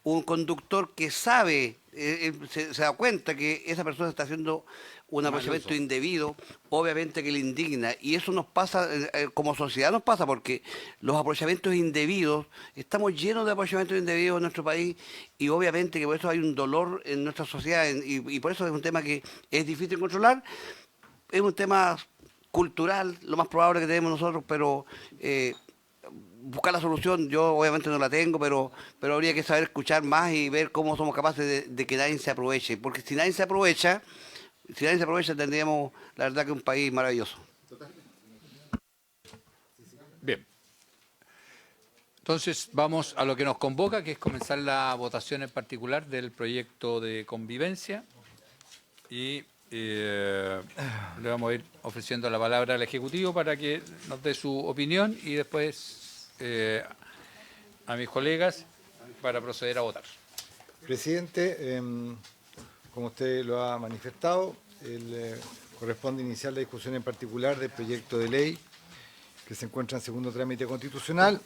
un conductor que sabe, se da cuenta que esa persona está haciendo un aprovechamiento indebido, obviamente que le indigna. Y eso nos pasa, como sociedad nos pasa, porque los aprovechamientos indebidos, estamos llenos de aprovechamientos indebidos en nuestro país, y obviamente que por eso hay un dolor en nuestra sociedad, y por eso es un tema que es difícil controlar. Es un tema cultural, lo más probable que tenemos nosotros, pero buscar la solución, yo obviamente no la tengo, pero habría que saber escuchar más y ver cómo somos capaces de que nadie se aproveche. Porque si nadie se aprovecha, tendríamos, la verdad, que un país maravilloso. Bien. Entonces vamos a lo que nos convoca, que es comenzar la votación en particular del proyecto de convivencia. Y le vamos a ir ofreciendo la palabra al Ejecutivo para que nos dé su opinión y después a mis colegas para proceder a votar. Presidente, como usted lo ha manifestado, corresponde iniciar la discusión en particular del proyecto de ley que se encuentra en segundo trámite constitucional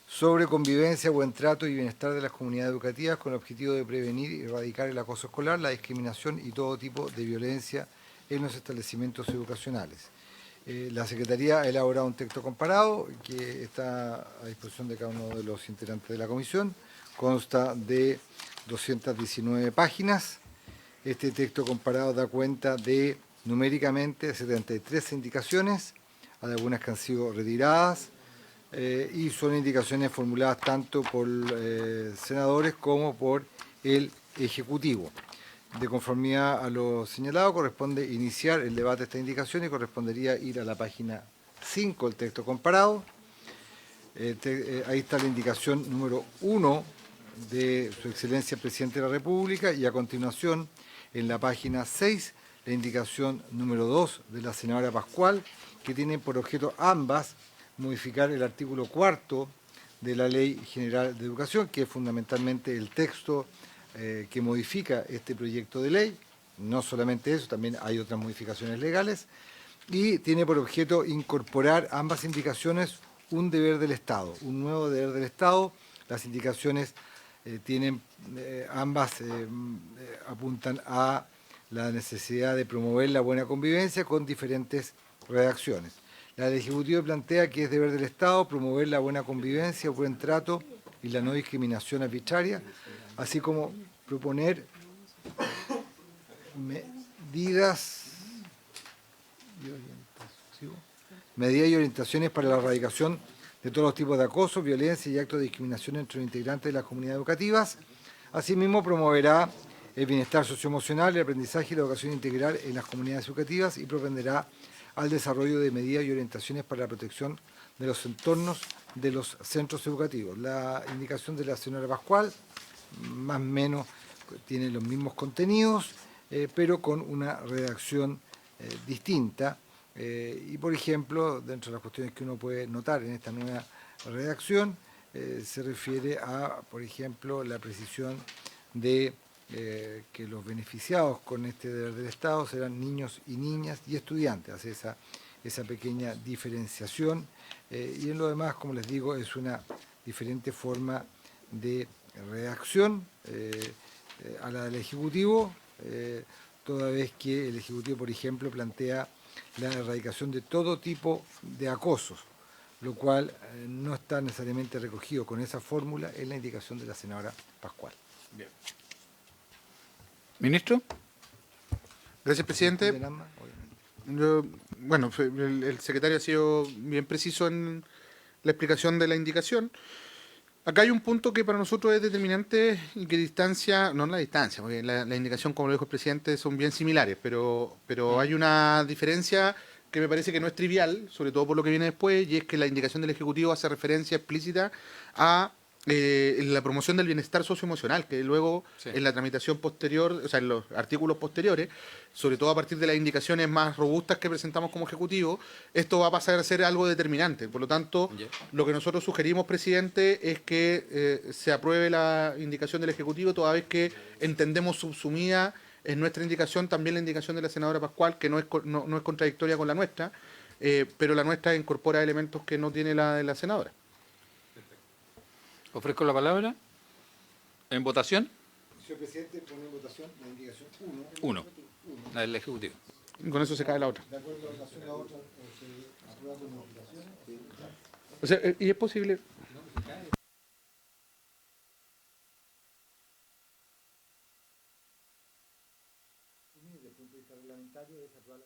sobre convivencia, buen trato y bienestar de las comunidades educativas con el objetivo de prevenir y erradicar el acoso escolar, la discriminación y todo tipo de violencia en los establecimientos educacionales. La Secretaría ha elaborado un texto comparado que está a disposición de cada uno de los integrantes de la comisión. Consta de 219 páginas. Este texto comparado da cuenta de numéricamente 73 indicaciones, algunas que han sido retiradas, y son indicaciones formuladas tanto por senadores como por el Ejecutivo. De conformidad a lo señalado, corresponde iniciar el debate de esta indicación y correspondería ir a la página 5 del texto comparado. Ahí está la indicación número 1 de Su Excelencia el Presidente de la República, y a continuación, en la página 6, la indicación número 2 de la senadora Pascual, que tienen por objeto ambas modificar el artículo 4 de la Ley General de Educación, que es fundamentalmente el texto que modifica este proyecto de ley. No solamente eso, también hay otras modificaciones legales, y tiene por objeto incorporar ambas indicaciones un deber del Estado, un nuevo deber del Estado. Las indicaciones ambas apuntan a la necesidad de promover la buena convivencia con diferentes redacciones. La del Ejecutivo plantea que es deber del Estado promover la buena convivencia, buen trato y la no discriminación arbitraria, así como proponer medidas y orientaciones para la erradicación de todos los tipos de acoso, violencia y actos de discriminación entre los integrantes de las comunidades educativas. Asimismo, promoverá el bienestar socioemocional, el aprendizaje y la educación integral en las comunidades educativas y propenderá al desarrollo de medidas y orientaciones para la protección de los entornos de los centros educativos. La indicación de la señora Pascual, más o menos, tiene los mismos contenidos, pero con una redacción distinta. Y, por ejemplo, dentro de las cuestiones que uno puede notar en esta nueva redacción, se refiere a, por ejemplo, la precisión de que los beneficiados con este deber del Estado serán niños y niñas y estudiantes. Hace esa pequeña diferenciación. Y en lo demás, como les digo, es una diferente forma de redacción a la del Ejecutivo, toda vez que el Ejecutivo, por ejemplo, plantea la erradicación de todo tipo de acosos, lo cual no está necesariamente recogido con esa fórmula en la indicación de la senadora Pascual. Bien. ¿Ministro? Gracias, presidente. Bueno, el secretario ha sido bien preciso en la explicación de la indicación. Acá hay un punto que para nosotros es determinante y que distancia, no la distancia, porque la indicación, como lo dijo el presidente, son bien similares, pero hay una diferencia que me parece que no es trivial, sobre todo por lo que viene después, y es que la indicación del Ejecutivo hace referencia explícita a la promoción del bienestar socioemocional, que luego Sí. en la tramitación posterior, o sea, en los artículos posteriores, sobre todo a partir de las indicaciones más robustas que presentamos como Ejecutivo, esto va a pasar a ser algo determinante. Por lo tanto, Ya. lo que nosotros sugerimos, presidente, es que se apruebe la indicación del Ejecutivo, toda vez que entendemos subsumida en nuestra indicación también la indicación de la senadora Pascual, que no es contradictoria con la nuestra, pero la nuestra incorpora elementos que no tiene la de la senadora. Ofrezco la palabra. En votación. Señor presidente, pone en votación la indicación 1. 1. La del Ejecutivo. Y con eso se cae la otra. De acuerdo a la votación, la otra se aprueba con modificaciones. O sea, y es posible. Desde el punto de vista reglamentario, desaprobar la...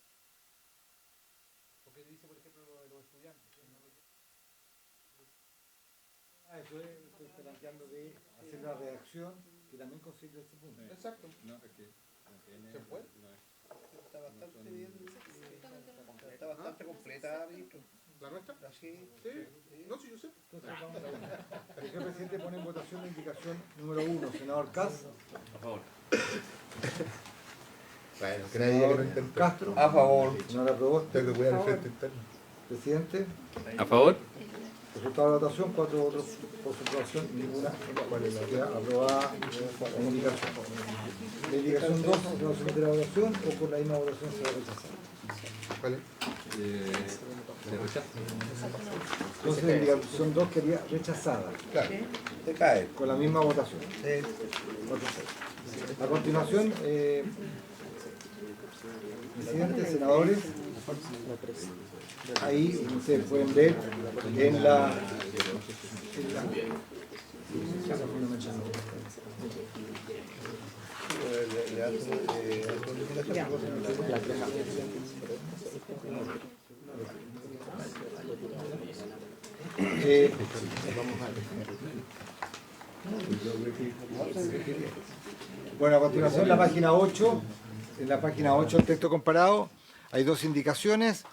Porque dice, por ejemplo, lo de los estudiantes. Eso es, estoy planteando de hacer la redacción que también considera ese punto. Exacto. ¿Se puede? Está bastante completa, ministro. ¿La nuestra? Así. Sí. No, sí, yo sé. Entonces, vamos a ver. El señor presidente pone en votación la indicación número 1, senador Cas. A favor. Bueno, que nadie diga que no intentó. Castro. A favor. Senadora Proboste. Tengo que cuidar el frente interno. Presidente. A favor. Resultado de la votación, 4 votos por su aprobación, ninguna queda aprobada la indicación. La indicación 2 se va a someter a votación o por la misma votación se va a rechazar. ¿Cuál es? Se rechaza. Entonces la indicación 2 quedaría rechazada Claro. Se cae. con la misma votación. 4-6. A continuación, presidente, senadores, ahí ustedes pueden ver en la bueno, a continuación en la página 8, el texto comparado, hay dos indicaciones.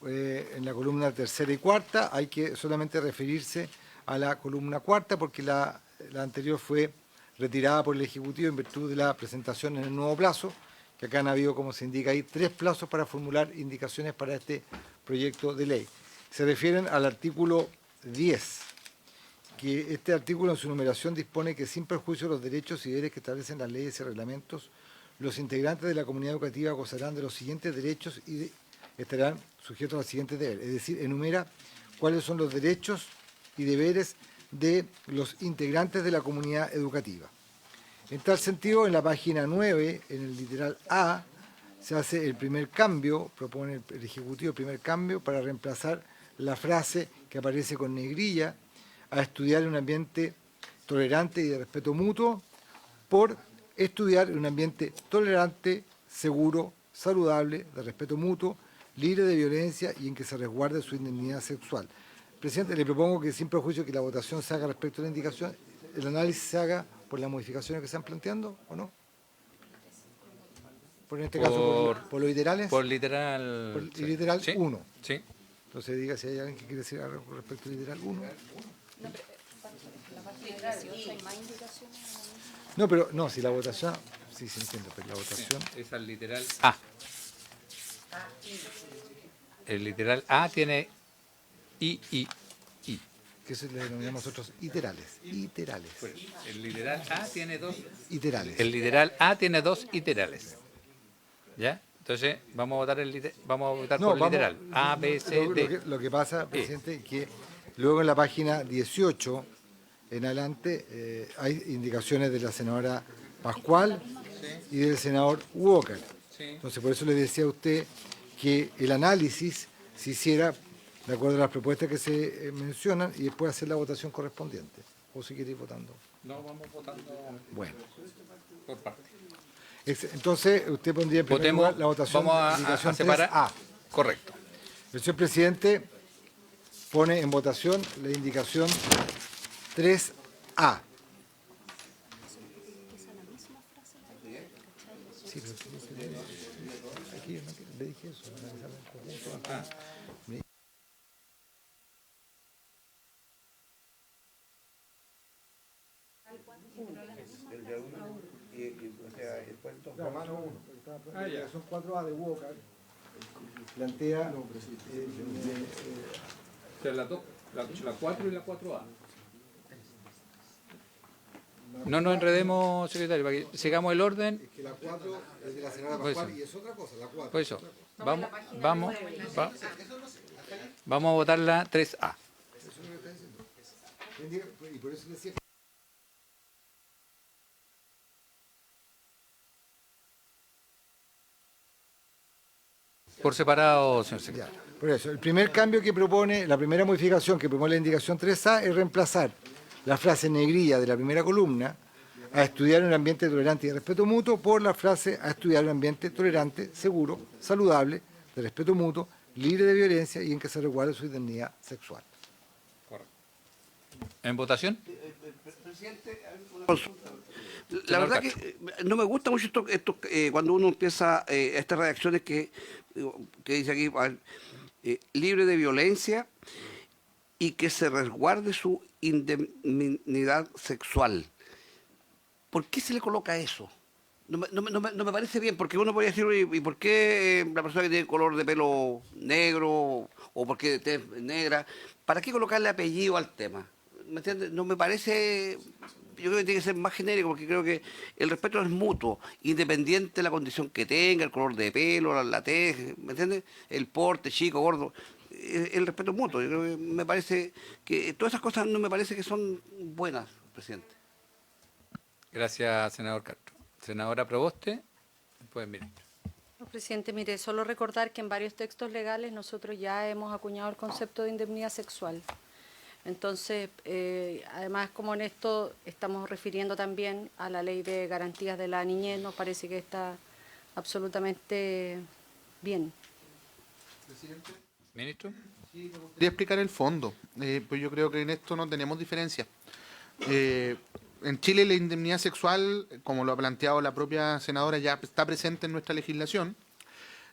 En la columna tercera y cuarta hay que solamente referirse a la columna cuarta porque la anterior fue retirada por el Ejecutivo en virtud de la presentación en el nuevo plazo, que acá han habido, como se indica ahí, 3 plazos para formular indicaciones para este proyecto de ley. Se refieren al artículo 10, que este artículo en su numeración dispone que sin perjuicio de los derechos y deberes que establecen las leyes y reglamentos, los integrantes de la comunidad educativa gozarán de los siguientes derechos y estarán sujetos al siguiente deber. Es decir, enumera cuáles son los derechos y deberes de los integrantes de la comunidad educativa. En tal sentido, en la página 9, en el literal A, se hace el primer cambio, propone el Ejecutivo el primer cambio para reemplazar la frase que aparece con negrilla, a estudiar en un ambiente tolerante y de respeto mutuo, por estudiar en un ambiente tolerante, seguro, saludable, de respeto mutuo, libre de violencia y en que se resguarde su indemnidad sexual. Presidente, le propongo que sin perjuicio que la votación se haga respecto a la indicación, el análisis se haga por las modificaciones que se están planteando, ¿o no? Por en este caso, por los literales. Por literal. Por sí. literal Sí. 1. Sí. Entonces diga si hay alguien que quiere decir algo con respecto al literal 1. No, pero en la página 18 hay más indicaciones. en la misma. No, pero no, si la votación, sí, se entiende, pero la votación, Es al literal A. El literal A tiene I. que eso le denominamos nosotros iterales, iterales, El literal A tiene dos. iterales. El literal A tiene dos iterales. ¿Ya? Entonces, vamos a votar por el literal. A, B, C, D. Lo que pasa, presidente, es que luego en la página 18 en adelante hay indicaciones de la senadora Pascual y del senador Walker. Entonces, por eso le decía a usted que el análisis se hiciera de acuerdo a las propuestas que se mencionan y después hacer la votación correspondiente. O si queréis votando. No, vamos votando Bueno. por parte. Entonces, usted pondría en primer lugar la votación Vamos de a indicación separar. 3A. Correcto. El señor presidente pone en votación la indicación 3A. Sí, pero aquí no le dije eso. Son 4A de Walker. Plantea la 4 y la 4A. No nos enredemos, secretario, para que sigamos el orden. que la 4 es de la senadora Pues Pascual eso. y es otra cosa, la 4. Por eso, vamos a votar la 3A. Y por eso decía Por separado, señor secretario. Ya, por eso, el primer cambio que propone, la primera modificación que propone la indicación 3A es reemplazar la frase negrilla de la primera columna a estudiar en un ambiente tolerante y de respeto mutuo por la frase a estudiar en un ambiente tolerante, seguro, saludable, de respeto mutuo, libre de violencia y en que se resguarde su dignidad sexual. ¿En votación? Presidente, una consulta. La verdad que no me gusta mucho esto cuando uno empieza estas reacciones que dice aquí, libre de violencia y que se resguarde su indemnidad sexual. ¿Por qué se le coloca eso? No me parece bien, porque uno podría decir, ¿y por qué la persona que tiene color de pelo negro o por qué es negra? ¿Para qué colocarle apellido al tema? ¿Me entiendes? No me parece... Yo creo que tiene que ser más genérico, porque creo que el respeto es mutuo, independiente de la condición que tenga, el color de pelo, la tez, ¿me entiendes? El porte, chico, gordo. El respeto es mutuo. Yo creo que me parece que todas esas cosas no me parece que son buenas, presidente. Gracias, senador Castro. Senadora Proboste, después ministro. Presidente, mire, solo recordar que en varios textos legales nosotros ya hemos acuñado el concepto de indemnidad sexual. Entonces, además, como en esto estamos refiriendo también a la Ley de Garantías de la Niñez, nos parece que está absolutamente bien. Presidente. Ministro. Sí, me gustaría explicar el fondo, pues yo creo que en esto no tenemos diferencia. En Chile la indemnidad sexual, como lo ha planteado la propia senadora, ya está presente en nuestra legislación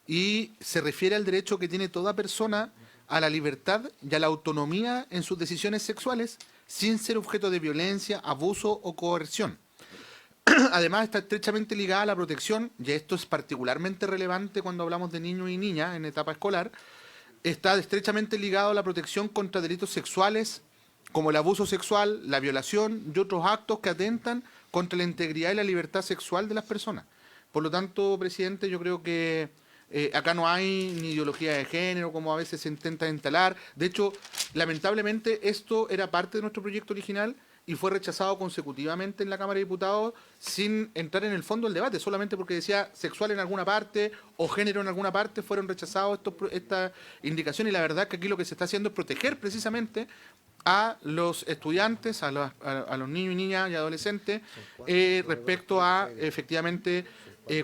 y se refiere al derecho que tiene toda persona a la libertad y a la autonomía en sus decisiones sexuales sin ser objeto de violencia, abuso o coerción. Además está estrechamente ligada a la protección, y esto es particularmente relevante cuando hablamos de niños y niñas en etapa escolar, está estrechamente ligado a la protección contra delitos sexuales como el abuso sexual, la violación y otros actos que atentan contra la integridad y la libertad sexual de las personas. Por lo tanto, presidente, yo creo que acá no hay ni ideología de género, como a veces se intenta instalar. De hecho, lamentablemente, esto era parte de nuestro proyecto original y fue rechazado consecutivamente en la Cámara de Diputados sin entrar en el fondo del debate, solamente porque decía sexual en alguna parte o género en alguna parte, fueron rechazados estas indicaciones. Y la verdad que aquí lo que se está haciendo es proteger precisamente a los estudiantes, a los niños y niñas y adolescentes respecto a, efectivamente,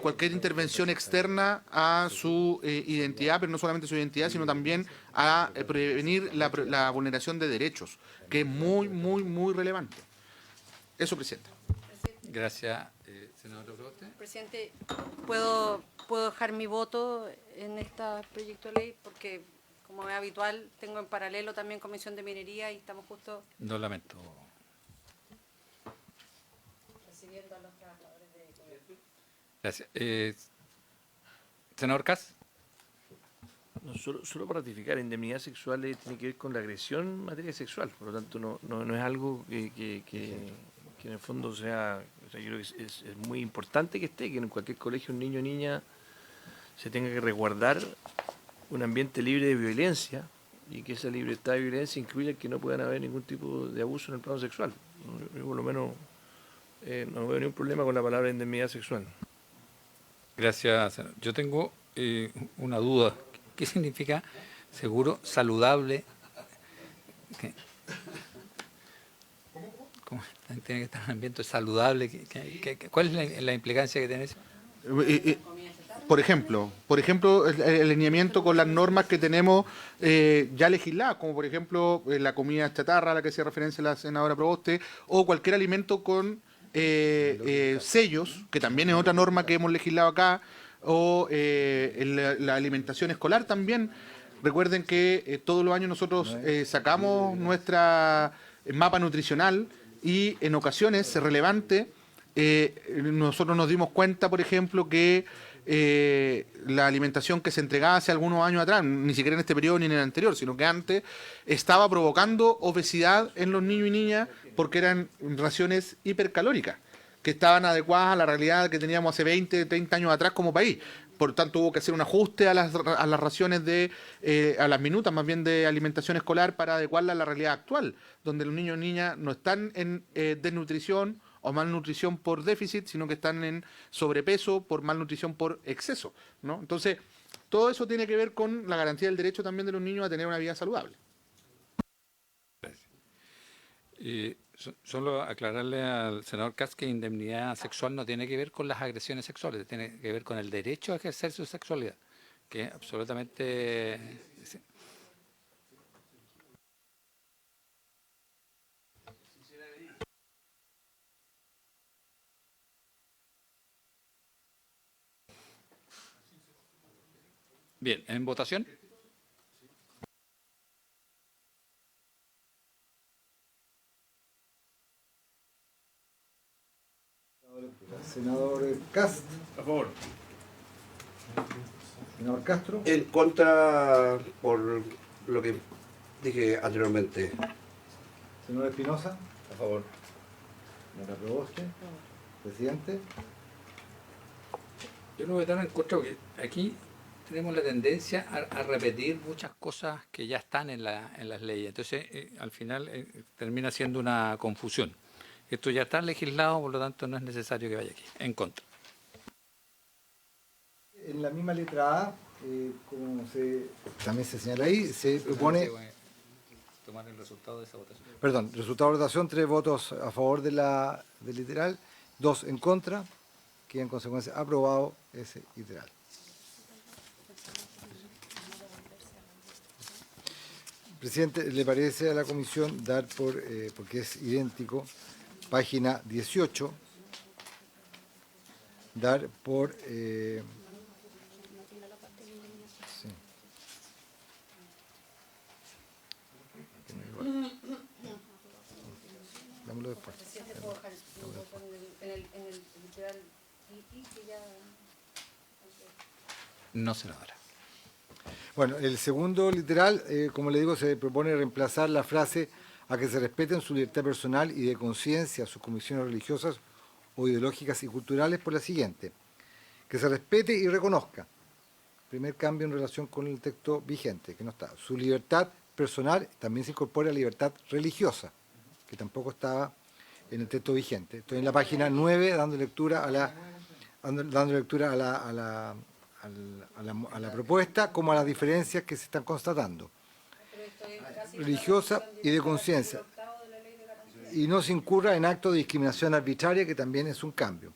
cualquier intervención externa a su identidad, pero no solamente su identidad, sino también a prevenir la vulneración de derechos, que es muy, muy, muy relevante. Eso, presidente. Gracias, senador Proboste. Presidente, ¿puedo dejar mi voto en este proyecto de ley? Porque, como es habitual, tengo en paralelo también Comisión de Minería y estamos justo Lo lamento. recibiendo a los trabajadores de... Gracias. Senador Cas. No, solo para ratificar, indemnidad sexual tiene que ver con la agresión en materia sexual, por lo tanto no es algo que en el fondo sea, o sea, yo creo que es muy importante que esté, que en cualquier colegio un niño o niña se tenga que resguardar un ambiente libre de violencia y que esa libertad de violencia incluya que no puedan haber ningún tipo de abuso en el plano sexual. Yo por lo menos no veo ningún problema con la palabra indemnidad sexual. Gracias, senador. Yo tengo una duda. ¿Qué significa seguro, saludable? ¿Cómo? Tiene que estar en un ambiente saludable. ¿Cuál es la implicancia que tiene eso? Por ejemplo, el alineamiento con las normas que tenemos ya legisladas, como por ejemplo la comida chatarra a la que hacía referencia la senadora Proboste, o cualquier alimento con sellos, que también es otra norma que hemos legislado acá, o la alimentación escolar también. Recuerden que todos los años nosotros sacamos nuestra mapa nutricional y en ocasiones es relevante nosotros nos dimos cuenta, por ejemplo, que la alimentación que se entregaba hace algunos años atrás, ni siquiera en este periodo ni en el anterior, sino que antes, estaba provocando obesidad en los niños y niñas porque eran raciones hipercalóricas, que estaban adecuadas a la realidad que teníamos hace 20, 30 años atrás como país. Por tanto, hubo que hacer un ajuste a las raciones a las minutas más bien de alimentación escolar para adecuarla a la realidad actual, donde los niños y niñas no están en desnutrición o malnutrición por déficit, sino que están en sobrepeso por malnutrición por exceso, ¿no? Entonces, todo eso tiene que ver con la garantía del derecho también de los niños a tener una vida saludable. Y solo aclararle al senador Katz que indemnidad sexual no tiene que ver con las agresiones sexuales, tiene que ver con el derecho a ejercer su sexualidad, que es absolutamente... sí. Bien, ¿en votación? Senador Cast. A favor. Senador Castro. En contra por lo que dije anteriormente. Senador Espinosa. A favor. Senadora Proboste. Presidente. Yo lo voy a estar en contra porque aquí tenemos la tendencia a repetir muchas cosas que ya están en las leyes. Entonces, al final termina siendo una confusión. Esto ya está legislado, por lo tanto no es necesario que vaya aquí. En contra. En la misma letra A, como también se señala ahí, se propone... Tomar el resultado de esa votación. Perdón, resultado de votación, 3 votos a favor del literal, 2 en contra, que en consecuencia aprobado ese literal. Presidente, ¿le parece a la comisión dar porque es idéntico, página 18, dar por... sí. Dámelo después. Presidente, puedo dejar un voto en el literal y que ya... No, senadora. Bueno, el segundo literal, como le digo, se propone reemplazar la frase a que se respeten su libertad personal y de conciencia, sus convicciones religiosas o ideológicas y culturales por la siguiente: que se respete y reconozca. Primer cambio en relación con el texto vigente, que no está. Su libertad personal también se incorpora a la libertad religiosa, que tampoco estaba en el texto vigente. Estoy en la página 9 dando lectura a la propuesta como a las diferencias que se están constatando. Religiosa y de conciencia. Y no se incurra en actos de discriminación arbitraria, que también es un cambio,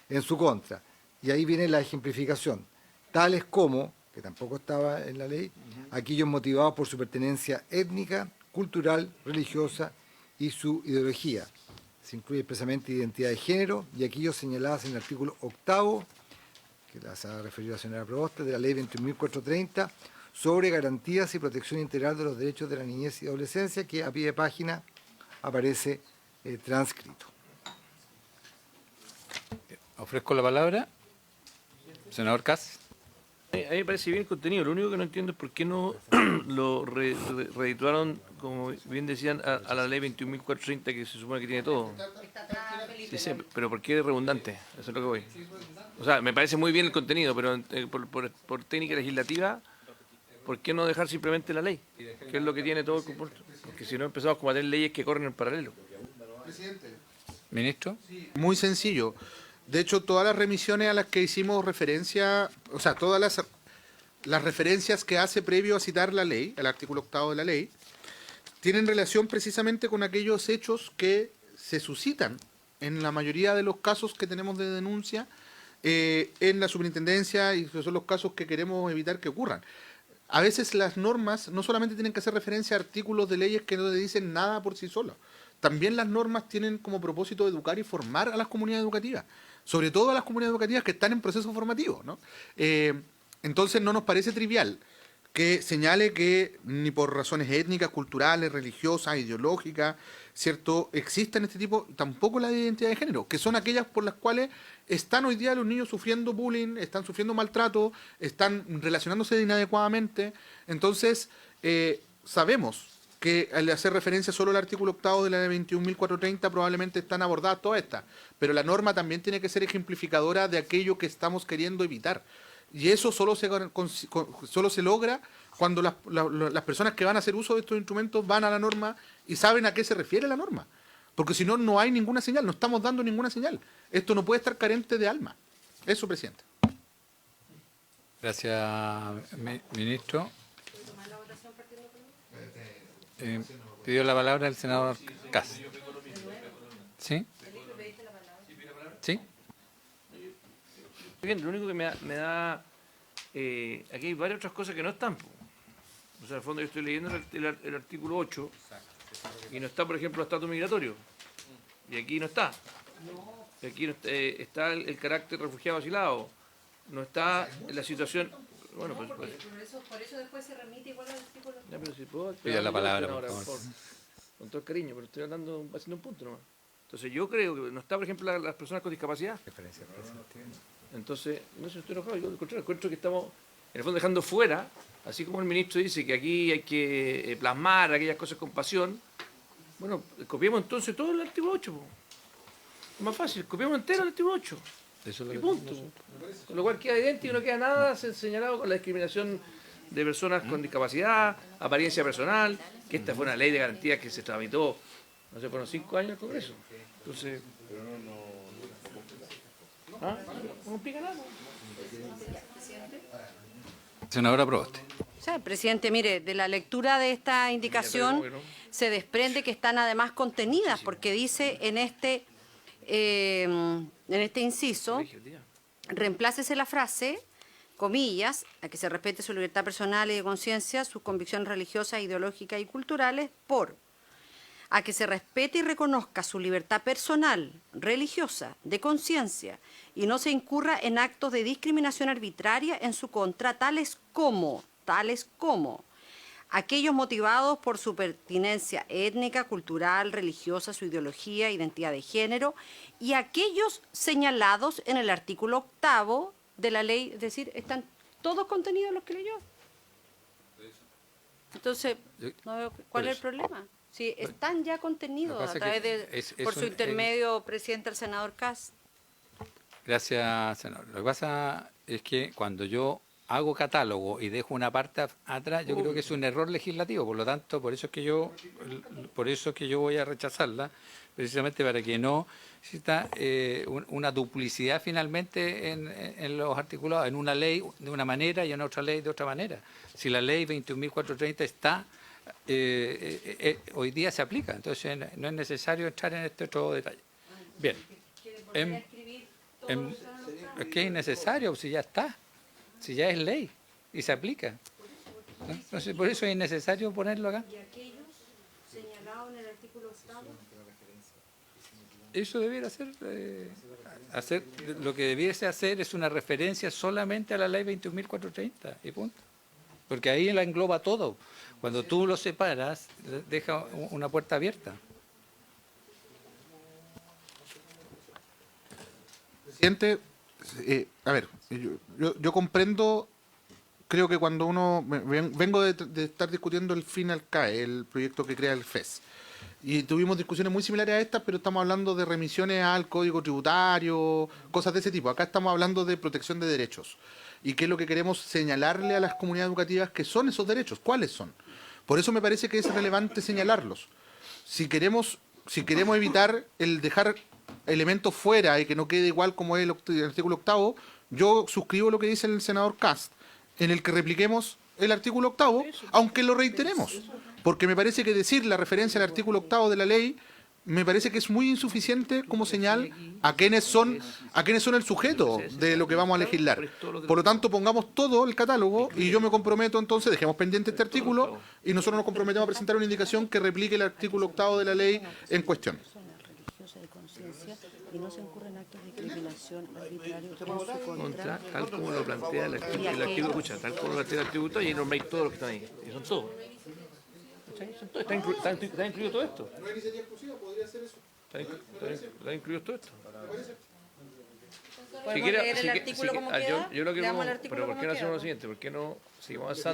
en su contra. Y ahí viene la ejemplificación. Tales como, que tampoco estaba en la ley, aquellos motivados por su pertenencia étnica, cultural, religiosa y su ideología. Se incluye expresamente identidad de género y aquellos señalados en el artículo 8º, que las ha referido la señora Proboste, de la ley 21.430, sobre garantías y protección integral de los derechos de la niñez y adolescencia, que a pie de página aparece transcrito. Ofrezco la palabra. Senador Katz. A mí me parece bien el contenido. Lo único que no entiendo es por qué no lo redituaron, como bien decían, a la ley 21.430, que se supone que tiene todo. Sí, sí, pero ¿por qué es redundante? Eso es lo que voy. O sea, me parece muy bien el contenido, pero por técnica legislativa, ¿por qué no dejar simplemente la ley? Que es lo que tiene todo el compuesto. Porque si no empezamos como a tener leyes que corren en paralelo. Ministro. Muy sencillo. De hecho, todas las remisiones a las que hicimos referencia, o sea, todas las referencias que hace previo a citar la ley, el artículo 8º de la ley, tienen relación precisamente con aquellos hechos que se suscitan en la mayoría de los casos que tenemos de denuncia en la superintendencia, y que son los casos que queremos evitar que ocurran. A veces las normas no solamente tienen que hacer referencia a artículos de leyes que no le dicen nada por sí solos. También las normas tienen como propósito educar y formar a las comunidades educativas, sobre todo a las comunidades educativas que están en proceso formativo, ¿no? Entonces no nos parece trivial que señale que ni por razones étnicas, culturales, religiosas, ideológicas, ¿cierto?, existan este tipo, tampoco la de identidad de género, que son aquellas por las cuales están hoy día los niños sufriendo bullying, están sufriendo maltrato, están relacionándose inadecuadamente. Entonces, sabemos que al hacer referencia solo al artículo 8 de la ley 21.430 probablemente están abordadas todas estas, pero la norma también tiene que ser ejemplificadora de aquello que estamos queriendo evitar. Y eso solo se logra cuando las personas que van a hacer uso de estos instrumentos van a la norma y saben a qué se refiere la norma. Porque si no, no hay ninguna señal, no estamos dando ninguna señal. Esto no puede estar carente de alma. Eso, presidente. Gracias, ministro. Pidió la palabra el senador Kass. ¿Sí? ¿Sí? Bien, lo único que me da... aquí hay varias otras cosas que no están. Po. O sea, al fondo yo estoy leyendo el artículo 8 y no está, por ejemplo, el estatus migratorio. Y aquí no está. Y aquí no está el carácter refugiado asilado. No está la situación... Bueno, pues, por eso después se remite igual al artículo. Ya, pero si puedo, Pida la palabra, ahora, por favor. con todo el cariño, pero estoy haciendo un punto nomás. Entonces yo creo que no está, por ejemplo, las personas con discapacidad. Entonces, no sé si estoy enojado, yo al contrario, encuentro que estamos, en el fondo, dejando fuera, así como el ministro dice que aquí hay que plasmar aquellas cosas con pasión. Bueno, copiemos entonces todo el artículo 8. Po. Es más fácil, copiemos entero el artículo 8. Eso es Y lo punto. Con lo cual queda idéntico y no queda nada señalado con la discriminación de personas con discapacidad, apariencia personal, que esta fue una ley de garantías que se tramitó, no sé, fueron 5 años en el Congreso. Entonces, ¿ah? No implica nada. Senadora Proboste. O sea, presidente, mire, de la lectura de esta indicación se desprende que están además contenidas, porque dice en este inciso, reemplácese la frase, comillas, a que se respete su libertad personal y de conciencia, sus convicciones religiosas, ideológicas y culturales, por a que se respete y reconozca su libertad personal, religiosa, de conciencia, y no se incurra en actos de discriminación arbitraria en su contra, tales como aquellos motivados por su pertinencia étnica, cultural, religiosa, su ideología, identidad de género, y aquellos señalados en el artículo 8 de la ley, es decir, están todos contenidos los que leyó. Entonces, no veo cuál es el problema. Sí, están ya contenidos a través de, por su intermedio, presidente, el senador Kass. Gracias, senador. Lo que pasa es que cuando yo hago catálogo y dejo una parte atrás, yo creo que es un error legislativo, por lo tanto, por eso es que yo voy a rechazarla, precisamente para que no exista una duplicidad finalmente en los articulados, en una ley de una manera y en otra ley de otra manera. Si la ley 21.430 está, hoy día se aplica, entonces no es necesario entrar en este otro detalle. Bien. Es que es innecesario, si ya está. Si ya es ley y se aplica. Entonces, por eso es innecesario ponerlo acá. ¿Y aquellos señalados en el artículo 8? Eso debiera ser, lo que debiese hacer es una referencia solamente a la ley 21.430 y punto. Porque ahí la engloba todo. Cuando tú lo separas, deja una puerta abierta. Presidente, a ver, yo comprendo, creo que cuando uno, vengo de estar discutiendo el FINAL CAE, el proyecto que crea el FES, y tuvimos discusiones muy similares a estas, pero estamos hablando de remisiones al código tributario, cosas de ese tipo. Acá estamos hablando de protección de derechos. ¿Y qué es lo que queremos señalarle a las comunidades educativas que son esos derechos? ¿Cuáles son? Por eso me parece que es relevante señalarlos. Si queremos evitar el dejar elementos fuera y que no quede igual como es el artículo 8, yo suscribo lo que dice el senador Kast, en el que repliquemos el artículo 8, aunque lo reiteremos. Porque me parece que decir la referencia al artículo 8 de la ley me parece que es muy insuficiente como señal a quienes son el sujeto de lo que vamos a legislar. Por lo tanto, pongamos todo el catálogo y yo me comprometo entonces, dejemos pendiente este artículo y nosotros nos comprometemos a presentar una indicación que replique el artículo 8 de la ley en cuestión. Y no se incurren actos de discriminación arbitraria en su contra, tal como lo plantea el artículo, escucha, tal como lo plantea el artículo, y nombréis todos los que están ahí, y son todos. ¿Cachai? Está incluido todo esto. No es iniciativa exclusiva, podría ser eso. Está incluido todo esto. ¿Podemos leer el artículo como queda? Yo lo que Leamos el pero artículo ¿por como qué no queda, hacemos lo po. siguiente? ¿Por qué no sigamos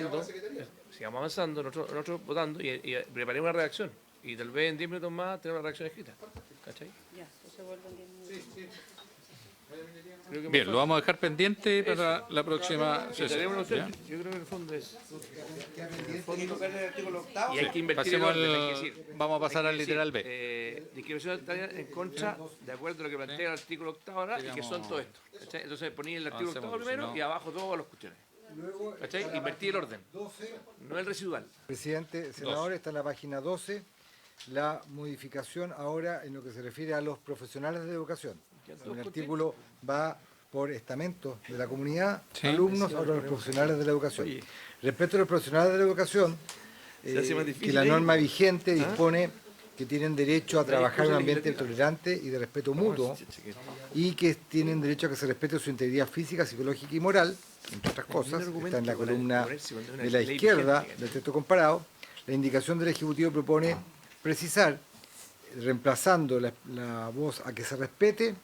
avanzando nosotros votando y preparemos una redacción? Y tal vez en 10 minutos más tener una redacción escrita. ¿Cachai? Ya, se vuelven 10 minutos. Creo que Bien, lo vamos a dejar pendiente para la próxima sesión. ¿Ya? Yo creo que en el fondo es... Hay que tocar el artículo octavo. Y hay que invertir en Pasemos orden, hay que decir. vamos a pasar Hay al que literal decir, B. Discriminación en contra, de acuerdo a lo que plantea el artículo octavo ahora, y que son todo esto. ¿Cachai? Entonces ponía el artículo Avancemos, octavo primero si no- y abajo todas las cuestiones. ¿Cachai? Invertir el orden, no el residual. Presidente, senador, está en la página 12 la modificación ahora en lo que se refiere a los profesionales de educación. El artículo va por estamentos de la comunidad, Sí. alumnos, ahora los profesionales de la educación. Oye. Respecto a los profesionales de la educación, Se hace más difícil que la ahí. norma vigente dispone que tienen derecho a trabajar en un ambiente legislativa. tolerante y de respeto mutuo y que tienen derecho a que se respete su integridad física, psicológica y moral, entre otras cosas. Está en la columna de la izquierda del texto comparado. La indicación del Ejecutivo propone precisar, reemplazando la voz a que se respete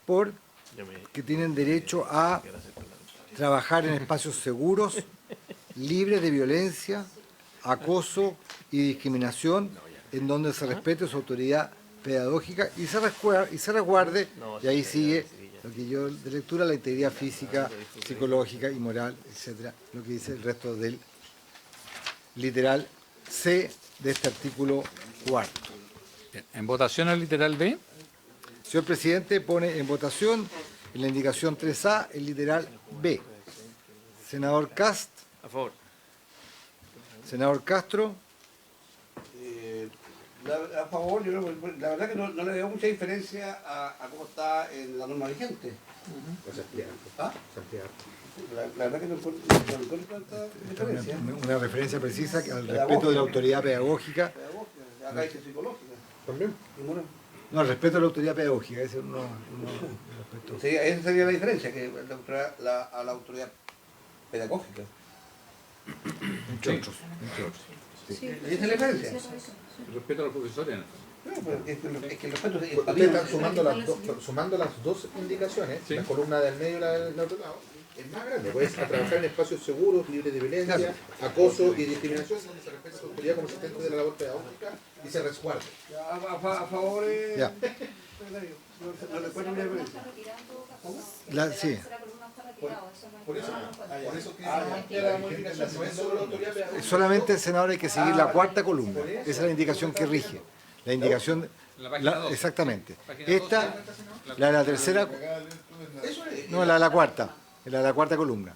por que tienen derecho a trabajar en espacios seguros, libres de violencia, acoso y discriminación, en donde se respete su autoridad pedagógica y se resguarde, y ahí sigue lo que yo de lectura, la integridad física, psicológica y moral, etcétera, lo que dice el resto del literal C de este artículo 4. Bien, en votación al literal B. Señor presidente, pone en votación en la indicación 3A el literal B. Senador Cast, A favor. senador Castro, A favor, yo creo, la verdad que no le veo mucha diferencia a cómo está en la norma vigente. ¿Ah? La verdad que no encuentro tanta diferencia. una referencia precisa al respeto de la autoridad pedagógica. Acá dice psicológica. También. Y moral. No, al respeto de la autoridad pedagógica, ese no respeto. Sí, esa sería la diferencia, que a la autoridad pedagógica. Entre otros. Esa es la diferencia. Respeto a los profesores. No, pero es que el respeto es Ustedes están sumando las dos indicaciones, Sí. la columna del medio y la del otro lado, es más grande. Puedes a trabajar en espacios seguros, libres de violencia, acoso y discriminación, donde se respeta su autoridad como asistente de la labor pedagógica y se resguarde. a favor de... Ya. No le encuentro una diferencia. Sí. Por eso que la modificación no es solo la autoridad pedagógica. Solamente el senador hay que seguir la cuarta columna. Esa es la indicación que rige. La indicación. Exactamente. Esta, la de la tercera. No, la de la cuarta. La de la cuarta columna.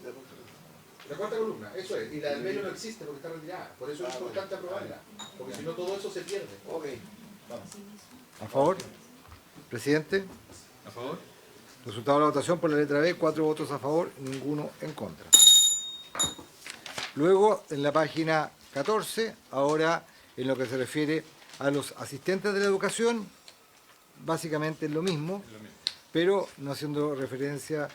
La cuarta columna, eso es. Y la del medio no existe porque está retirada. Por eso es importante aprobarla. Porque si no todo eso se pierde. Ok. ¿A favor? Presidente. ¿A favor? Resultado de la votación por la letra B, 4 votos a favor, ninguno en contra. Luego, en la página 14, ahora en lo que se refiere a los asistentes de la educación, básicamente es lo mismo, pero no haciendo referencia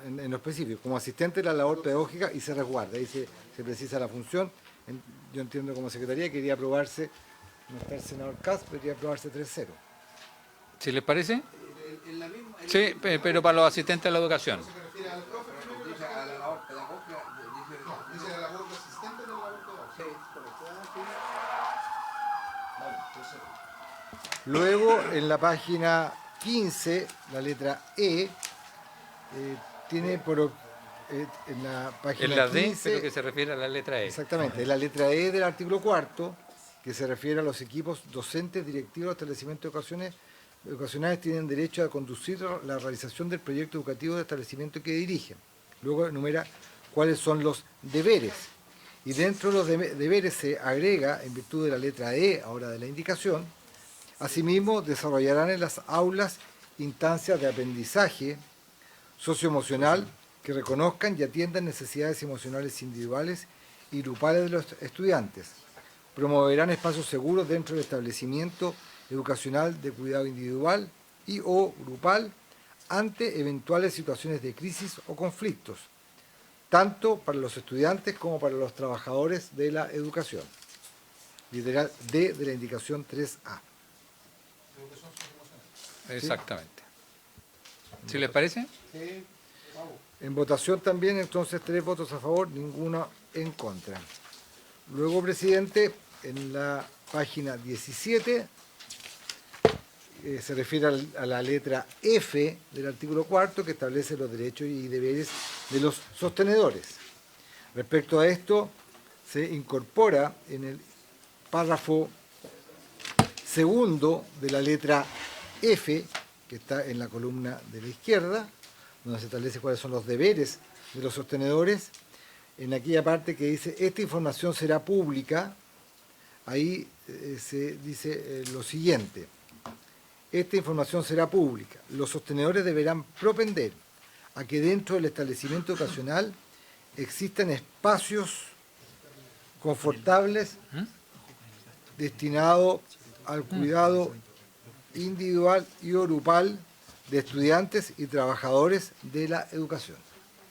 en lo específico. Como asistente de la labor pedagógica y se resguarda, ahí se precisa la función. Yo entiendo como secretaría quería aprobarse, no está el senador Cast, debería aprobarse 3-0. ¿Si les parece? Sí, pero para los asistentes a la educación. Dice a la labor pedagógica, Dice la labor de asistente de la labor pedagógica. Luego, en la página 15, la letra E, tiene en la página En la D, 15, pero que se refiere a la letra E. exactamente, es la letra E del artículo 4, que se refiere a los equipos docentes, directivos, establecimientos educacionales tienen derecho a conducir la realización del proyecto educativo de establecimiento que dirigen. Luego enumera cuáles son los deberes. Y dentro de los deberes se agrega, en virtud de la letra E, ahora de la indicación, asimismo desarrollarán en las aulas instancias de aprendizaje socioemocional que reconozcan y atiendan necesidades emocionales individuales y grupales de los estudiantes. Promoverán espacios seguros dentro del establecimiento educacional de cuidado individual y o grupal ante eventuales situaciones de crisis o conflictos, tanto para los estudiantes como para los trabajadores de la educación. literal D de la indicación 3A. Exactamente. ¿Sí les parece? En votación también, entonces 3 votos a favor, ninguno en contra. Luego, presidente, en la página 17 se refiere a la letra F del artículo 4 que establece los derechos y deberes de los sostenedores. Respecto a esto, se incorpora en el párrafo segundo de la letra F, que está en la columna de la izquierda, donde se establece cuáles son los deberes de los sostenedores, en aquella parte que dice, esta información será pública, ahí se dice lo siguiente, esta información será pública. Los sostenedores deberán propender a que dentro del establecimiento educacional existan espacios confortables destinados al cuidado individual y grupal de estudiantes y trabajadores de la educación.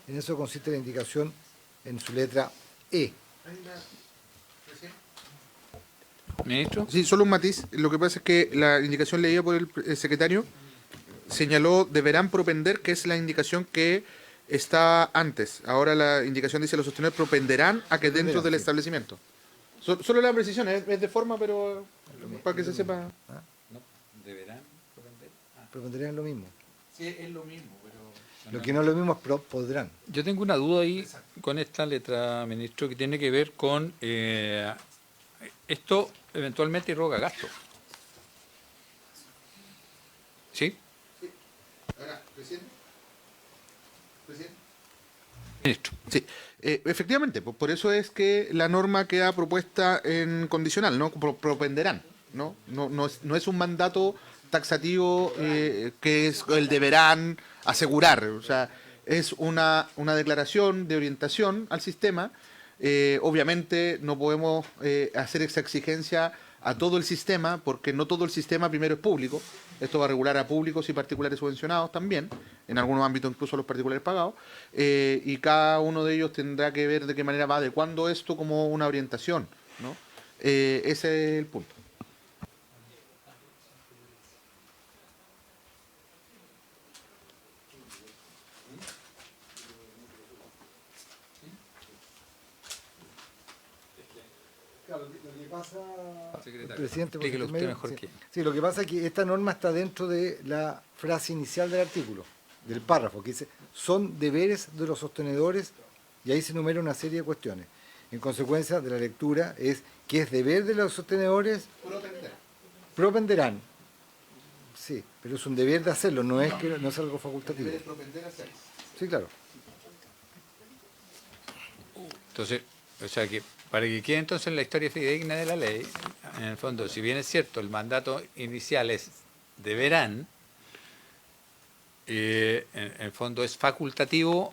En eso consiste la indicación en su letra E. Ministro. Sí, solo un matiz. Lo que pasa es que la indicación leída por el secretario señaló deberán propender, que es la indicación que está antes. Ahora la indicación dice los sostenedores propenderán a que dentro del establecimiento. Solo la precisión, es de forma, pero para que se sepa. Deberán propender. Propenderán lo mismo. Sí, es lo mismo, pero... Lo que no es lo mismo es podrán. Yo tengo una duda ahí con esta letra, ministro, que tiene que ver con esto eventualmente irroga gasto. ¿Sí? Ahora, presidente. Presidente. Ministro. Sí, efectivamente, pues por eso es que la norma queda propuesta en condicional, ¿no? Propenderán, ¿no? No es un mandato taxativo que es el deberán asegurar, o sea, es una declaración de orientación al sistema. Obviamente no podemos hacer esa exigencia a todo el sistema, porque no todo el sistema primero es público. Esto va a regular a públicos y particulares subvencionados también, en algunos ámbitos incluso a los particulares pagados, y cada uno de ellos tendrá que ver de qué manera va adecuando esto como una orientación, ¿no? Ese es el punto. Claro, lo que pasa, Secretario, presidente, explíquelo usted mejor sí, que... sí, lo que pasa es que esta norma está dentro de la frase inicial del artículo, del párrafo, que dice, son deberes de los sostenedores, y ahí se enumera una serie de cuestiones. En consecuencia de la lectura es que es deber de los sostenedores, propenderán. Sí, pero es un deber de hacerlo, no es que no es algo facultativo. Sí, claro. Entonces, o sea que para que quede entonces la historia fidedigna de la ley, en el fondo, si bien es cierto, el mandato inicial es deberán, en el fondo es facultativo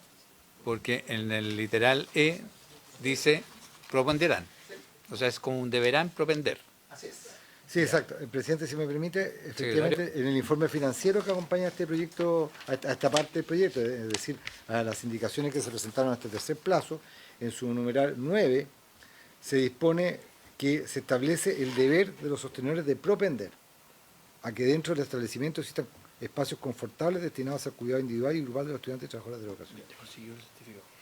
porque en el literal E dice propenderán. O sea, es como un deberán propender. Sí, exacto. El presidente, si me permite, efectivamente, en el informe financiero que acompaña a este proyecto, a esta parte del proyecto, es decir, a las indicaciones que se presentaron a este tercer plazo, en su numeral 9, se dispone que se establece el deber de los sostenedores de propender a que dentro del establecimiento existan espacios confortables destinados al cuidado individual y grupal de los estudiantes y trabajadores de la educación.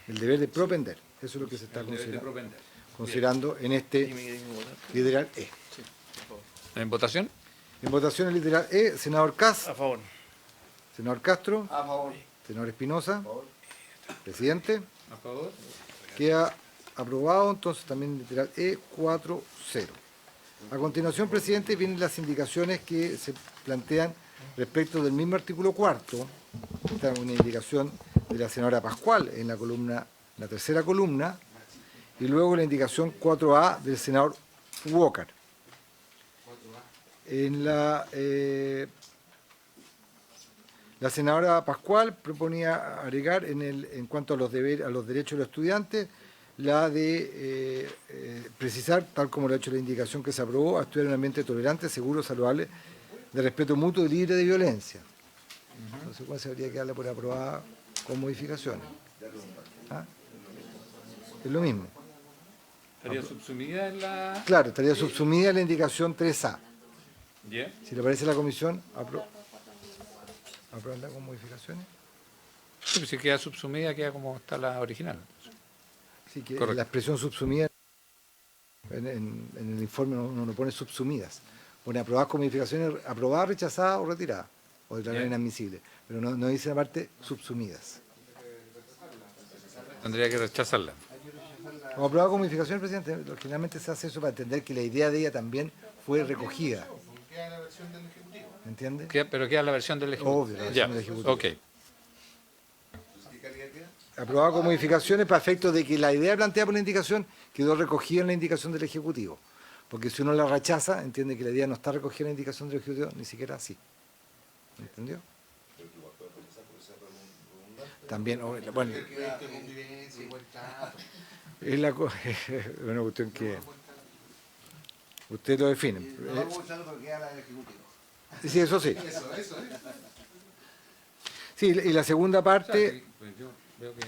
El deber de propender, eso es lo que se está considerando en este literal E. ¿En votación? En votación el literal E, senador Kass. A favor. Senador Castro. A favor. Senador Espinosa. Presidente. A favor. Queda aprobado, entonces también literal E 4-0. A continuación, presidente, vienen las indicaciones que se plantean respecto del mismo artículo 4. Esta es una indicación de la senadora Pascual en la columna, la tercera columna, y luego la indicación 4A del senador Walker. En la senadora Pascual proponía agregar en cuanto a los deberes, a los derechos de los estudiantes, la de precisar, tal como lo ha hecho la indicación que se aprobó, a estudiar en un ambiente tolerante, seguro, saludable, de respeto mutuo y libre de violencia. En consecuencia, habría que darle por aprobada con modificaciones. ¿Ah? Es lo mismo. ¿Estaría subsumida en la...? Claro, estaría subsumida la indicación 3A. ¿Ya? Si le parece a la comisión, ¿aprobarla con modificaciones? Sí, pues si queda subsumida, queda como está la original. Sí, que Correcto. la expresión subsumida en el informe no pone subsumidas. Pone aprobadas con modificaciones, aprobada, rechazada o retirada, o declarada Bien. inadmisible. Pero no dice la parte subsumidas. Tendría que rechazarla. O aprobada con modificaciones, presidente, generalmente se hace eso para entender que la idea de ella también fue recogida. Queda la versión del Ejecutivo. ¿Entiende? Pero queda la versión del Ejecutivo. Obvio, la versión Ya, del Ejecutivo. ok. ¿Qué calidad queda? Aprobada con modificaciones para efectos de que la idea planteada por la indicación quedó recogida en la indicación del Ejecutivo. Porque si uno la rechaza, entiende que la idea no está recogida en la indicación del Ejecutivo, ni siquiera así. ¿Entendió? También, bueno, es una cuestión que ustedes lo definen. Sí, eso sí. Sí, y la segunda parte... Pues yo veo que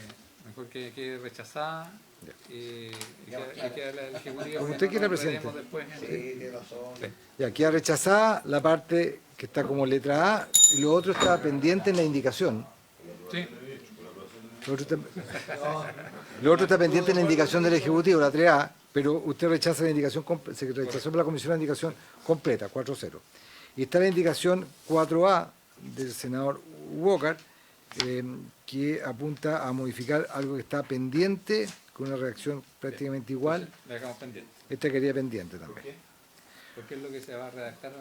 mejor que quede rechazada y queda la Ejecutiva. Como usted quiera, presidente. Después. Ya queda rechazada la parte que está como letra A y lo otro está pendiente en la indicación. Sí. Lo otro está pendiente en la indicación del Ejecutivo, la 3A, pero usted rechaza la indicación, se rechazó por la comisión la indicación completa, 4-0. Y está la indicación 4A del senador Walker, que apunta a modificar algo que está pendiente, con una reacción prácticamente igual. La dejamos pendiente. Esta quedaría pendiente también. ¿Por qué? Porque es lo que se va a redactar.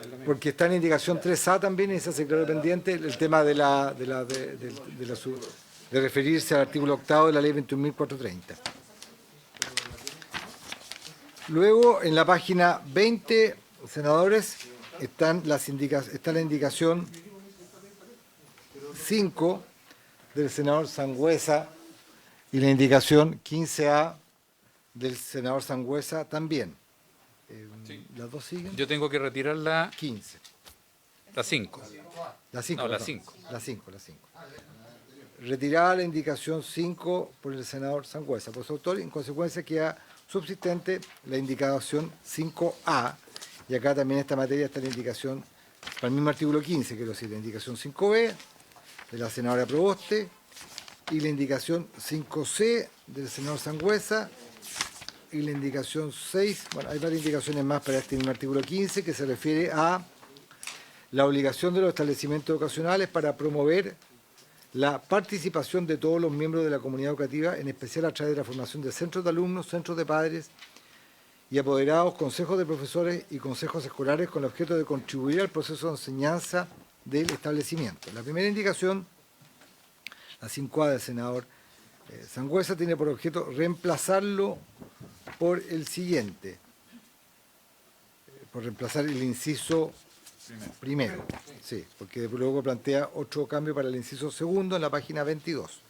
Es lo mismo. Porque está en la indicación 3A también, y esa se quedó pendiente, el tema de referirse al artículo 8 de la ley 21.430. Luego, en la página 20, senadores, está la indicación 5 del senador Sangüesa y la indicación 15A del senador Sangüesa también. ¿Las dos siguen? Yo tengo que retirar la 15. 5. La 5. No, la 5. La 5. Retirada la indicación 5 por el senador Sangüesa, por su autor, y en consecuencia queda subsistente la indicación 5A, y acá también en esta materia está la indicación, para el mismo artículo 15, quiero decir, la indicación 5B de la senadora Proboste, y la indicación 5C del senador Sangüesa, y la indicación 6, bueno, hay varias indicaciones más para este mismo artículo 15, que se refiere a la obligación de los establecimientos educacionales para promover la participación de todos los miembros de la comunidad educativa, en especial a través de la formación de centros de alumnos, centros de padres y apoderados, consejos de profesores y consejos escolares, con el objeto de contribuir al proceso de enseñanza del establecimiento. La primera indicación, la 5A del senador Sangüesa, tiene por objeto reemplazarlo por el siguiente, por reemplazar el inciso primero, sí, porque luego plantea otro cambio para el inciso segundo en la página 22.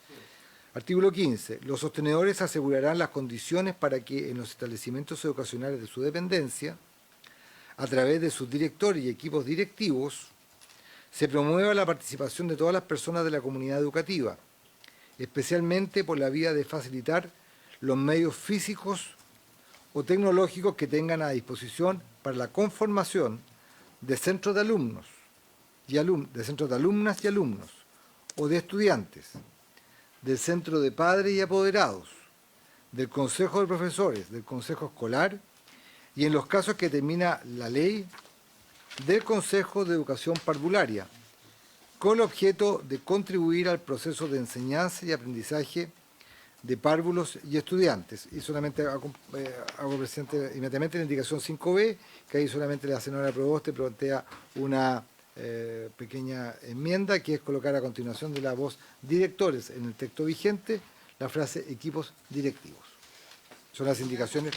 Artículo 15. Los sostenedores asegurarán las condiciones para que en los establecimientos educacionales de su dependencia, a través de sus directores y equipos directivos, se promueva la participación de todas las personas de la comunidad educativa, especialmente por la vía de facilitar los medios físicos o tecnológicos que tengan a disposición para la conformación de centros de alumnos de centros de alumnas y alumnos, o de estudiantes, del centro de padres y apoderados, del consejo de profesores, del consejo escolar, y en los casos que determina la ley, del consejo de educación parvularia, con el objeto de contribuir al proceso de enseñanza y aprendizaje de párvulos y estudiantes. Y solamente hago presente inmediatamente la indicación 5B, que ahí solamente la senadora Proboste plantea una pequeña enmienda, que es colocar a continuación de la voz directores en el texto vigente la frase equipos directivos. Son las indicaciones.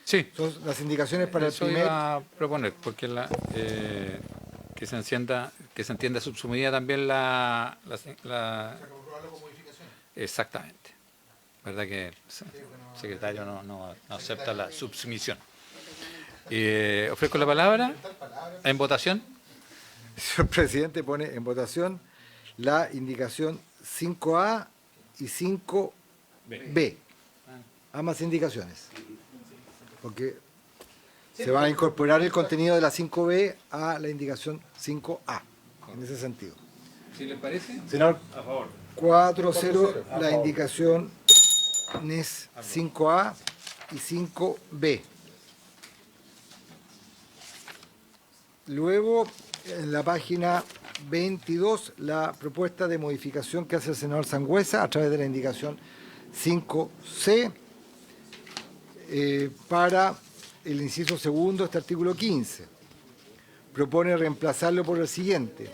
Sí. Son las indicaciones para Eso el primer. iba a proponer, porque que se entienda subsumida también la exactamente. ¿Verdad que el secretario no acepta la subsumisión? Ofrezco la palabra en votación. El presidente pone en votación la indicación 5A y 5B. Ambas indicaciones. porque se va a incorporar el contenido de la 5B a la indicación 5A, en ese sentido. ¿Sí les parece? Senador, A favor. 4-0, la indicación NES 5A y 5B. Luego, en la página 22, la propuesta de modificación que hace el senador Sangüesa a través de la indicación 5C para el inciso segundo de este artículo 15. Propone reemplazarlo por el siguiente.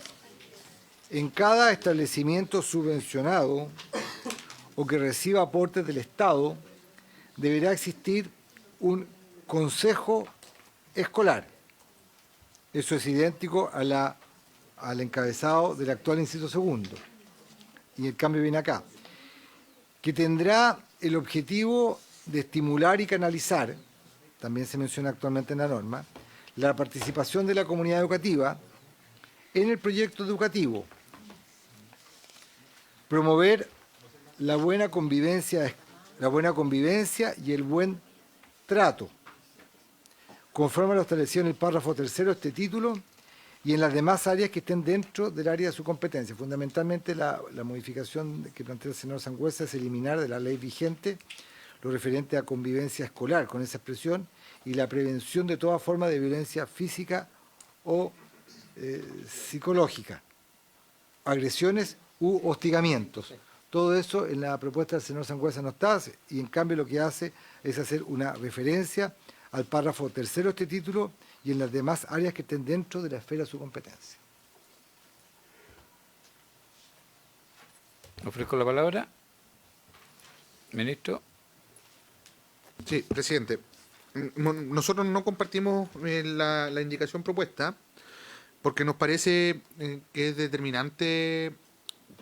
En cada establecimiento subvencionado o que reciba aportes del Estado, deberá existir un consejo escolar. Eso es idéntico al encabezado del actual inciso segundo. Y el cambio viene acá. Que tendrá el objetivo de estimular y canalizar, también se menciona actualmente en la norma, la participación de la comunidad educativa en el proyecto educativo. Promover la buena convivencia y el buen trato, conforme a lo establecido en el párrafo tercero de este título y en las demás áreas que estén dentro del área de su competencia. Fundamentalmente la modificación que plantea el senador Sangüesa es eliminar de la ley vigente lo referente a convivencia escolar, con esa expresión, y la prevención de toda forma de violencia física o psicológica, agresiones u hostigamientos. Todo eso en la propuesta del senador Sangüesa no está, y en cambio lo que hace es hacer una referencia al párrafo tercero de este título y en las demás áreas que estén dentro de la esfera de su competencia. Ofrezco la palabra. Ministro. Sí, presidente. Nosotros no compartimos la indicación propuesta porque nos parece que es determinante.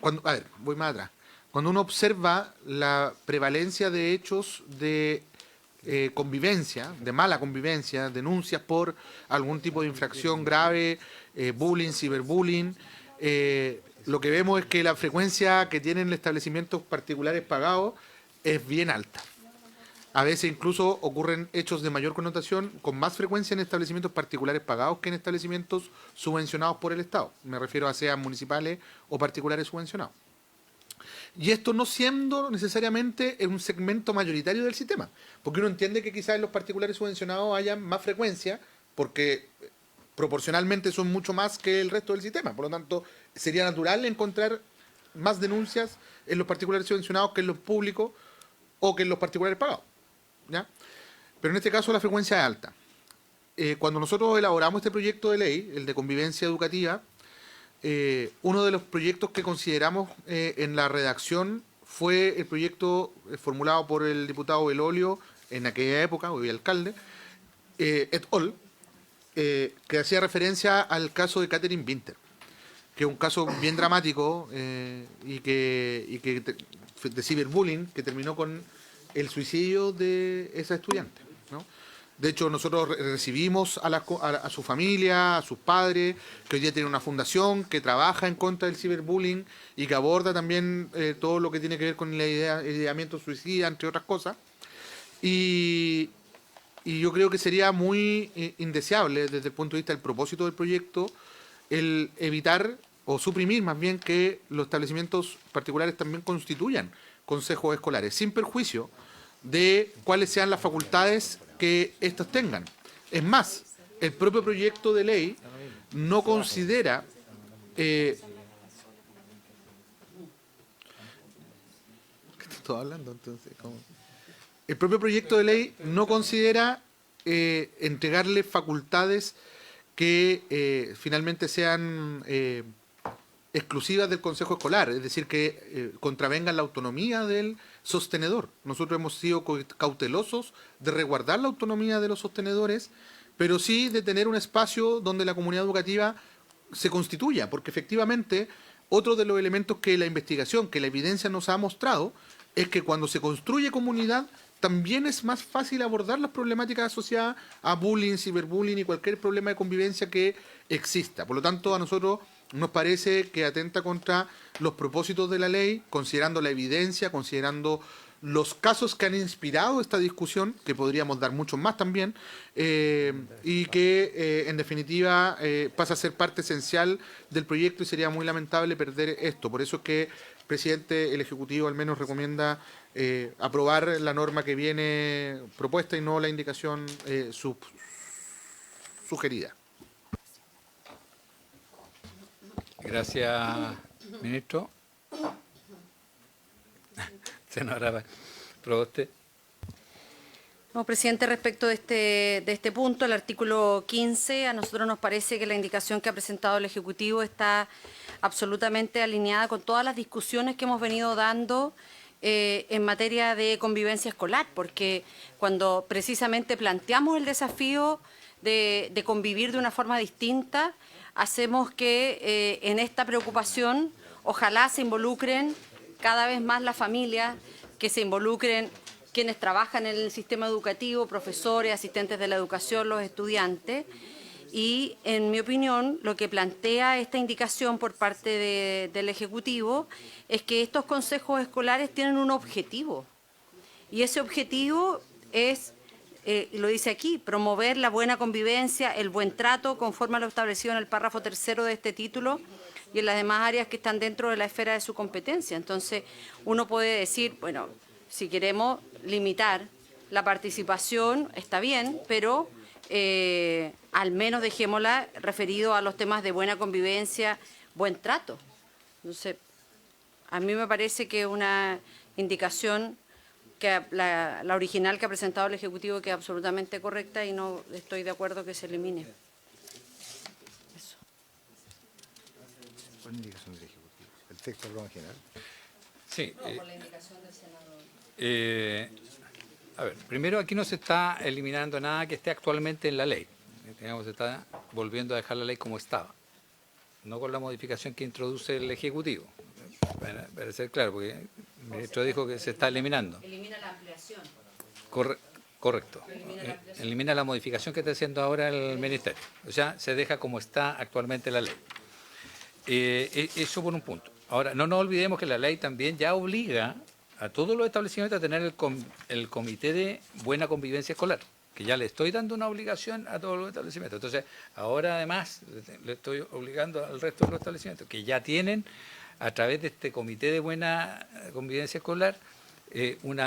A ver, voy más atrás. Cuando uno observa la prevalencia de hechos de convivencia, de mala convivencia, denuncias por algún tipo de infracción grave, bullying, ciberbullying, lo que vemos es que la frecuencia que tienen establecimientos particulares pagados es bien alta. A veces incluso ocurren hechos de mayor connotación con más frecuencia en establecimientos particulares pagados que en establecimientos subvencionados por el Estado. Me refiero a sean municipales o particulares subvencionados. Y esto no siendo necesariamente un segmento mayoritario del sistema, porque uno entiende que quizás en los particulares subvencionados haya más frecuencia, porque proporcionalmente son mucho más que el resto del sistema. Por lo tanto, sería natural encontrar más denuncias en los particulares subvencionados que en los públicos o que en los particulares pagados, ¿ya? Pero en este caso la frecuencia es alta. Cuando nosotros elaboramos este proyecto de ley, el de convivencia educativa, uno de los proyectos que consideramos en la redacción fue el proyecto formulado por el diputado Belolio en aquella época, hoy alcalde, et al., que hacía referencia al caso de Catherine Winter, que es un caso bien dramático y que de ciberbullying que terminó con el suicidio de esa estudiante, ¿no? De hecho, nosotros recibimos a su familia, a sus padres, que hoy día tiene una fundación que trabaja en contra del ciberbullying y que aborda también todo lo que tiene que ver con el ideamiento suicida, entre otras cosas. Y yo creo que sería muy indeseable desde el punto de vista del propósito del proyecto el evitar o suprimir más bien que los establecimientos particulares también constituyan consejos escolares, sin perjuicio de cuáles sean las facultades que estos tengan. Es más, el propio proyecto de ley no considera ¿qué estoy hablando entonces? ¿Cómo? El propio proyecto de ley no considera entregarle facultades que finalmente sean exclusivas del Consejo Escolar, es decir, que contravengan la autonomía del sostenedor. Nosotros hemos sido cautelosos de resguardar la autonomía de los sostenedores, pero sí de tener un espacio donde la comunidad educativa se constituya, porque efectivamente otro de los elementos que la investigación, que la evidencia nos ha mostrado, es que cuando se construye comunidad también es más fácil abordar las problemáticas asociadas a bullying, ciberbullying y cualquier problema de convivencia que exista. Por lo tanto, a nosotros nos parece que atenta contra los propósitos de la ley, considerando la evidencia, considerando los casos que han inspirado esta discusión, que podríamos dar muchos más también, y que en definitiva pasa a ser parte esencial del proyecto y sería muy lamentable perder esto. Por eso es que, presidente, el Ejecutivo al menos recomienda aprobar la norma que viene propuesta y no la indicación sugerida. Gracias, ministro. Senadora Proboste. No, presidente, respecto de este punto, el artículo 15, a nosotros nos parece que la indicación que ha presentado el Ejecutivo está absolutamente alineada con todas las discusiones que hemos venido dando en materia de convivencia escolar, porque cuando precisamente planteamos el desafío de convivir de una forma distinta, hacemos que en esta preocupación ojalá se involucren cada vez más las familias, que se involucren quienes trabajan en el sistema educativo, profesores, asistentes de la educación, los estudiantes. Y, en mi opinión, lo que plantea esta indicación por parte del Ejecutivo es que estos consejos escolares tienen un objetivo. Y ese objetivo es, lo dice aquí, promover la buena convivencia, el buen trato, conforme a lo establecido en el párrafo 3º de este título, y en las demás áreas que están dentro de la esfera de su competencia. Entonces, uno puede decir, bueno, si queremos limitar la participación, está bien, pero al menos dejémosla referido a los temas de buena convivencia, buen trato. Entonces, a mí me parece que una indicación que la original que ha presentado el Ejecutivo que es absolutamente correcta y no estoy de acuerdo que se elimine. Eso. ¿Cuál indicación del Ejecutivo? ¿El texto habló en general? Sí. No, por la indicación del senador. A ver, primero aquí no se está eliminando nada que esté actualmente en la ley. Digamos, se está volviendo a dejar la ley como estaba, no con la modificación que introduce el Ejecutivo. Para ser claro, porque el ministro dijo que se está eliminando. Elimina la ampliación. Correcto. Elimina la modificación que está haciendo ahora el Ministerio. O sea, se deja como está actualmente la ley. Eso por un punto. Ahora, no nos olvidemos que la ley también ya obliga a todos los establecimientos a tener el Comité de Buena Convivencia Escolar, que ya le estoy dando una obligación a todos los establecimientos. Entonces, ahora además le estoy obligando al resto de los establecimientos que ya tienen, a través de este Comité de Buena Convivencia Escolar, un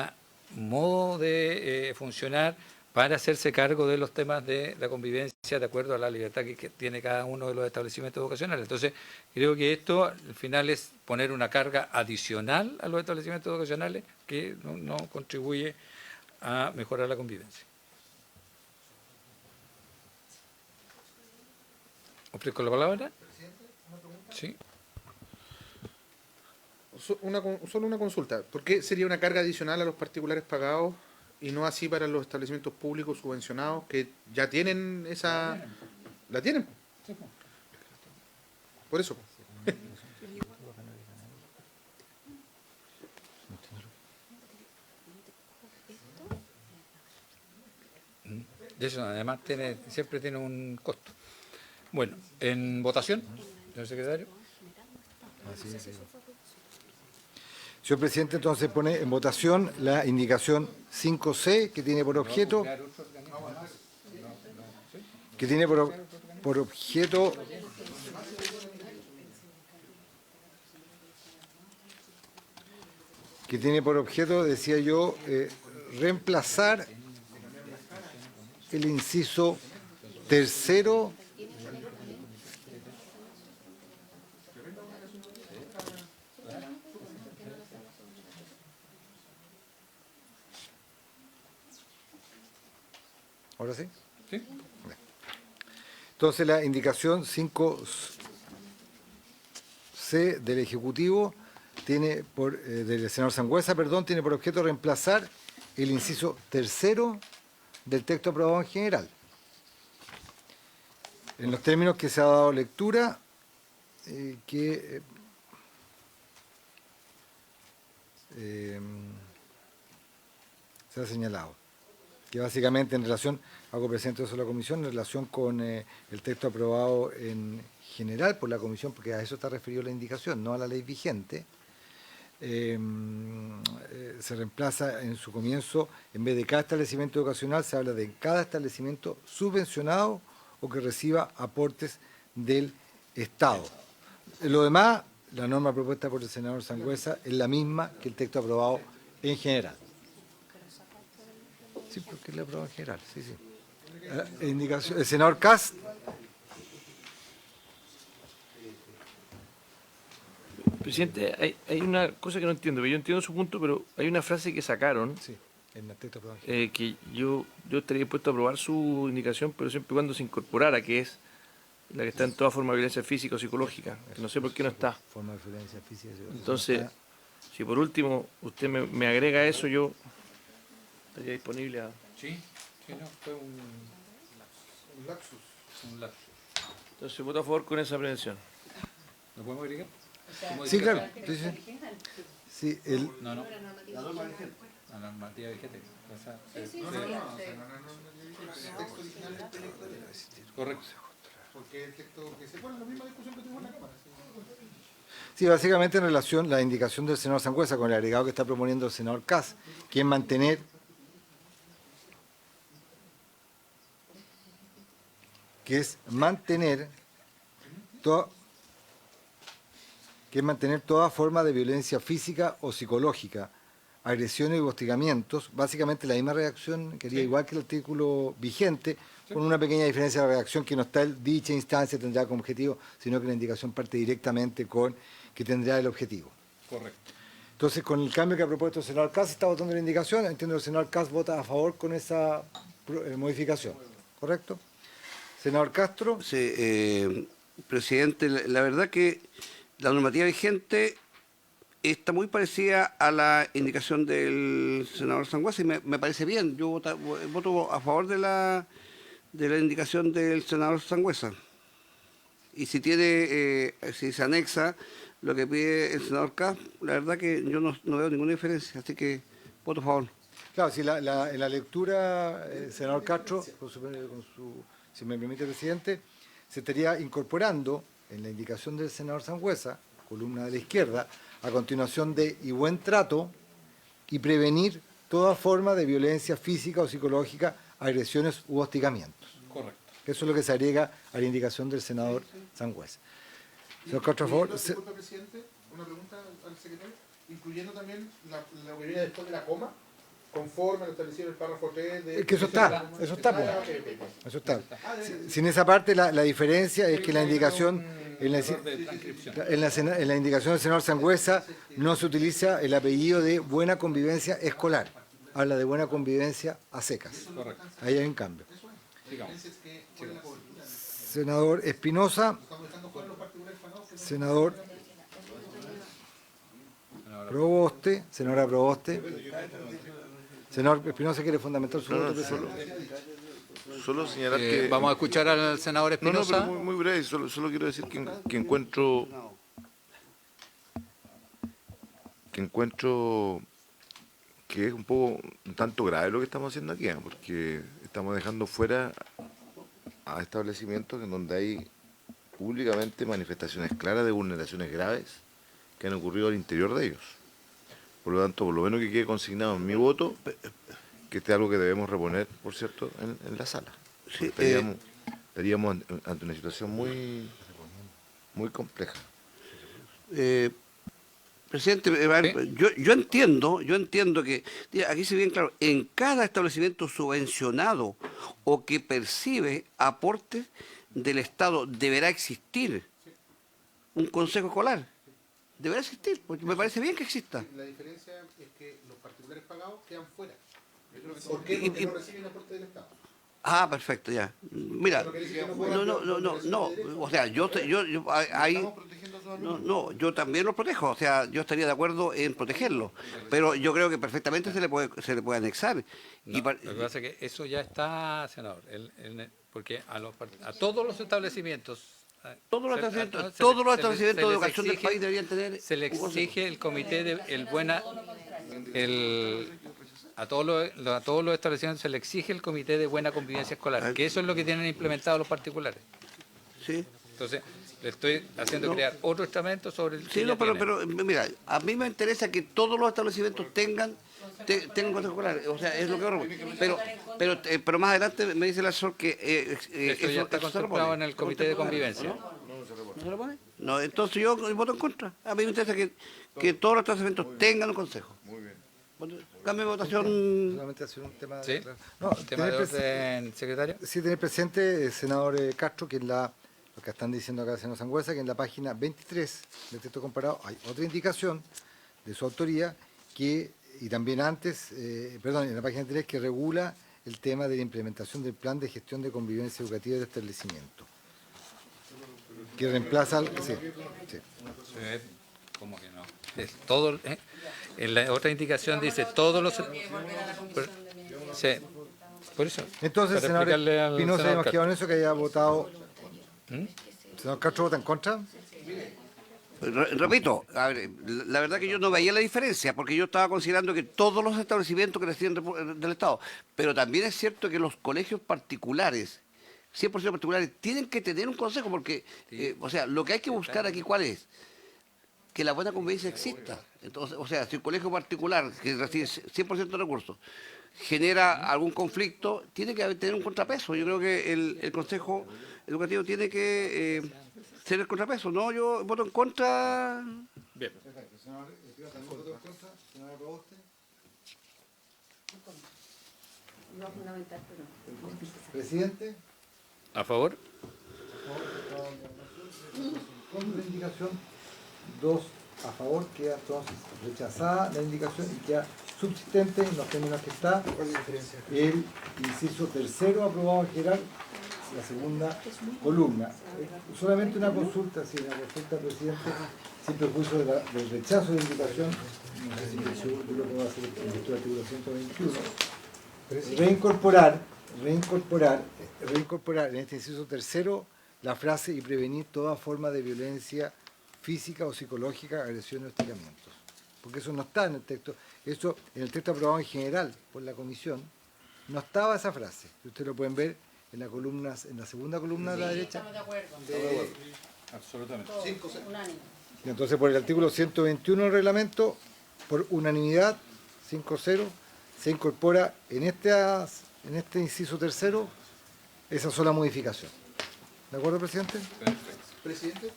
modo de funcionar para hacerse cargo de los temas de la convivencia de acuerdo a la libertad que tiene cada uno de los establecimientos educacionales. Entonces, creo que esto al final es poner una carga adicional a los establecimientos educacionales que no contribuye a mejorar la convivencia. ¿Ofrezco la palabra? Sí. Solo una consulta. ¿Por qué sería una carga adicional a los particulares pagados y no así para los establecimientos públicos subvencionados que ya tienen esa... ¿La tienen? Por eso. Y eso además siempre tiene un costo. Bueno, en votación, señor secretario. Señor presidente, entonces pone en votación la indicación 5C que tiene por objeto por objeto decía yo, reemplazar el inciso tercero ¿Ahora sí? Sí. Entonces la indicación 5C del Ejecutivo del senador Sangüesa, tiene por objeto reemplazar el inciso tercero del texto aprobado en general. En los términos que se ha dado lectura, que se ha señalado. que básicamente en relación, hago presente eso a la comisión, en relación con el texto aprobado en general por la comisión, porque a eso está referido la indicación, no a la ley vigente, se reemplaza en su comienzo, en vez de cada establecimiento educacional, se habla de cada establecimiento subvencionado o que reciba aportes del Estado. Lo demás, la norma propuesta por el senador Sangüesa es la misma que el texto aprobado en general. Sí, porque es la aprobado en general, sí, sí. Indicación, el senador Kast. Presidente, hay una cosa que no entiendo, pero yo entiendo su punto, pero hay una frase que sacaron, Sí, en el texto aprobado en general. que yo estaría dispuesto a aprobar su indicación, pero siempre y cuando se incorporara, que es la que está en toda forma de violencia física o psicológica, que no sé por qué no está. Forma de violencia física. Entonces, si por último usted me agrega eso, yo estaría disponible a... Sí, sí, no, fue un lapsus. lapsus. Entonces voto a favor con esa prevención. ¿Lo podemos agregar? Sí, claro. Sí, sí. Sí, el, No, no. La normativa vigente. O sea, correcto. Porque el texto que se pone en la misma discusión que tuvimos en la Cámara. sí, básicamente en relación a la indicación del senador Sangüesa con el agregado que está proponiendo el senador Kast, que es mantener toda forma de violencia física o psicológica, agresiones y hostigamientos, básicamente la misma redacción, quería igual que el artículo vigente, con una pequeña diferencia de la redacción que no está en dicha instancia tendrá como objetivo, sino que la indicación parte directamente con que tendrá el objetivo. Correcto. Entonces, con el cambio que ha propuesto el senador Kast, está votando la indicación, entiendo que el senador Kast vota a favor con esa modificación, ¿correcto? Senador Castro. Sí, presidente, la verdad que la normativa vigente está muy parecida a la indicación del senador Sangüesa y me parece bien. Yo voto a favor de la indicación del senador Sangüesa. Y si si se anexa lo que pide el senador Kast, la verdad que yo no veo ninguna diferencia, así que voto a favor. Claro, si en la lectura, senador Castro, si me permite, presidente, se estaría incorporando en la indicación del senador Sangüesa, columna de la izquierda, a continuación de y buen trato y prevenir toda forma de violencia física o psicológica, agresiones u hostigamientos. Correcto. Eso es lo que se agrega a la indicación del senador Sangüesa. Señor Castro, a favor. Disculpa, presidente, una pregunta al secretario, incluyendo también lo que viene después de la coma, conforme lo establecido en el párrafo 3 de... Es que eso está, pues. Eso está. Sin esa parte, la diferencia es que la indicación, en la indicación del senador Sangüesa no se utiliza el apellido de buena convivencia escolar, habla de buena convivencia a secas. Correcto. Ahí hay un cambio. Digamos. Senador Espinosa, senador Proboste, senadora Proboste. Senador Espinosa, ¿quiere fundamentar su voto, presidente? Solo señalar que... Vamos a escuchar al senador Espinosa. pero muy breve, solo quiero decir que encuentro que es un tanto grave lo que estamos haciendo aquí, porque estamos dejando fuera a establecimientos en donde hay públicamente manifestaciones claras de vulneraciones graves que han ocurrido al interior de ellos. Por lo tanto, por lo menos que quede consignado en mi voto, que este es algo que debemos reponer, por cierto, en la sala. Sí, Estaríamos ante una situación muy compleja. Presidente, yo entiendo que, aquí se ve bien claro, en cada establecimiento subvencionado o que percibe aportes del Estado deberá existir un consejo escolar. Deberá existir, porque me parece bien que exista. La diferencia es que los particulares pagados quedan fuera. ¿Por qué? Porque no reciben aporte del Estado. Ah, perfecto, ya. Mira, no, o sea, yo también los protejo, o sea, yo estaría de acuerdo en protegerlos, pero yo creo que perfectamente se le puede anexar. No, lo que pasa es que eso ya está, senador, porque a todos los establecimientos... Todos los establecimientos de educación del país deberían tener... Se le exige el comité de a todos los establecimientos se le exige el comité de buena convivencia escolar, que eso es lo que tienen implementado los particulares. Sí. Entonces, le estoy haciendo crear otro estamento sobre el que Sí, ya no, pero tienen. mira, a mí me interesa que todos los establecimientos tengan consejo escolar, o sea, es lo que ahorro. Pero más adelante me dice el asesor que Eso ya está se contemplado repone. en el comité de convivencia. ¿No se lo pone? No, entonces yo voto en contra. A mí me interesa que todos los establecimientos tengan un consejo. Muy bien. Cambio de votación. Solamente hacer un tema ¿Sí? No, ¿Tema de tener orden, secretario? Sí, tener presente, senador Castro, que en lo que están diciendo acá el senador Sangüesa, que en la página 23 del texto comparado hay otra indicación de su autoría y también antes, en la página 3, que regula el tema de la implementación del plan de gestión de convivencia educativa del establecimiento. Que reemplaza al... Sí. ¿Cómo que no? Es todo, en la otra indicación dice todos los... Sí, por eso. Entonces, para senador explicarle al Espinosa, senador hemos quedado en eso, que haya votado... ¿Mm? ¿Senador Castro vota en contra? Repito, a ver, la verdad que yo no veía la diferencia, porque yo estaba considerando que todos los establecimientos que reciben del Estado, pero también es cierto que los colegios particulares, 100% particulares, tienen que tener un consejo, porque, o sea, lo que hay que buscar aquí, ¿cuál es? Que la buena convivencia exista. Entonces, o sea, si un colegio particular que recibe 100% de recursos genera algún conflicto, tiene que tener un contrapeso. Yo creo que el Consejo Educativo tiene que ser el contrapeso. No, yo voto en contra. Bien. No es fundamental, pero Presidente. ¿A favor? Con la indicación 2 a favor, queda entonces rechazada la indicación y queda subsistente en los términos que está el inciso tercero aprobado en general, la segunda columna. Solamente una consulta, si la consulta, presidente, sin perjuicio del rechazo de la indicación, no sé si yo lo puedo hacer en virtud del artículo 121, reincorporar en este inciso tercero la frase y prevenir toda forma de violencia física o psicológica, agresiones o hostigamientos. Porque eso no está en el texto. Eso en el texto aprobado en general por la comisión, no estaba esa frase. Ustedes lo pueden ver en la segunda columna de la derecha. estamos de acuerdo. Absolutamente. Todos, unánime. Y entonces por el artículo 121 del reglamento, por unanimidad, 5-0, se incorpora en este inciso tercero esa sola modificación. ¿De acuerdo, presidente? Presidente,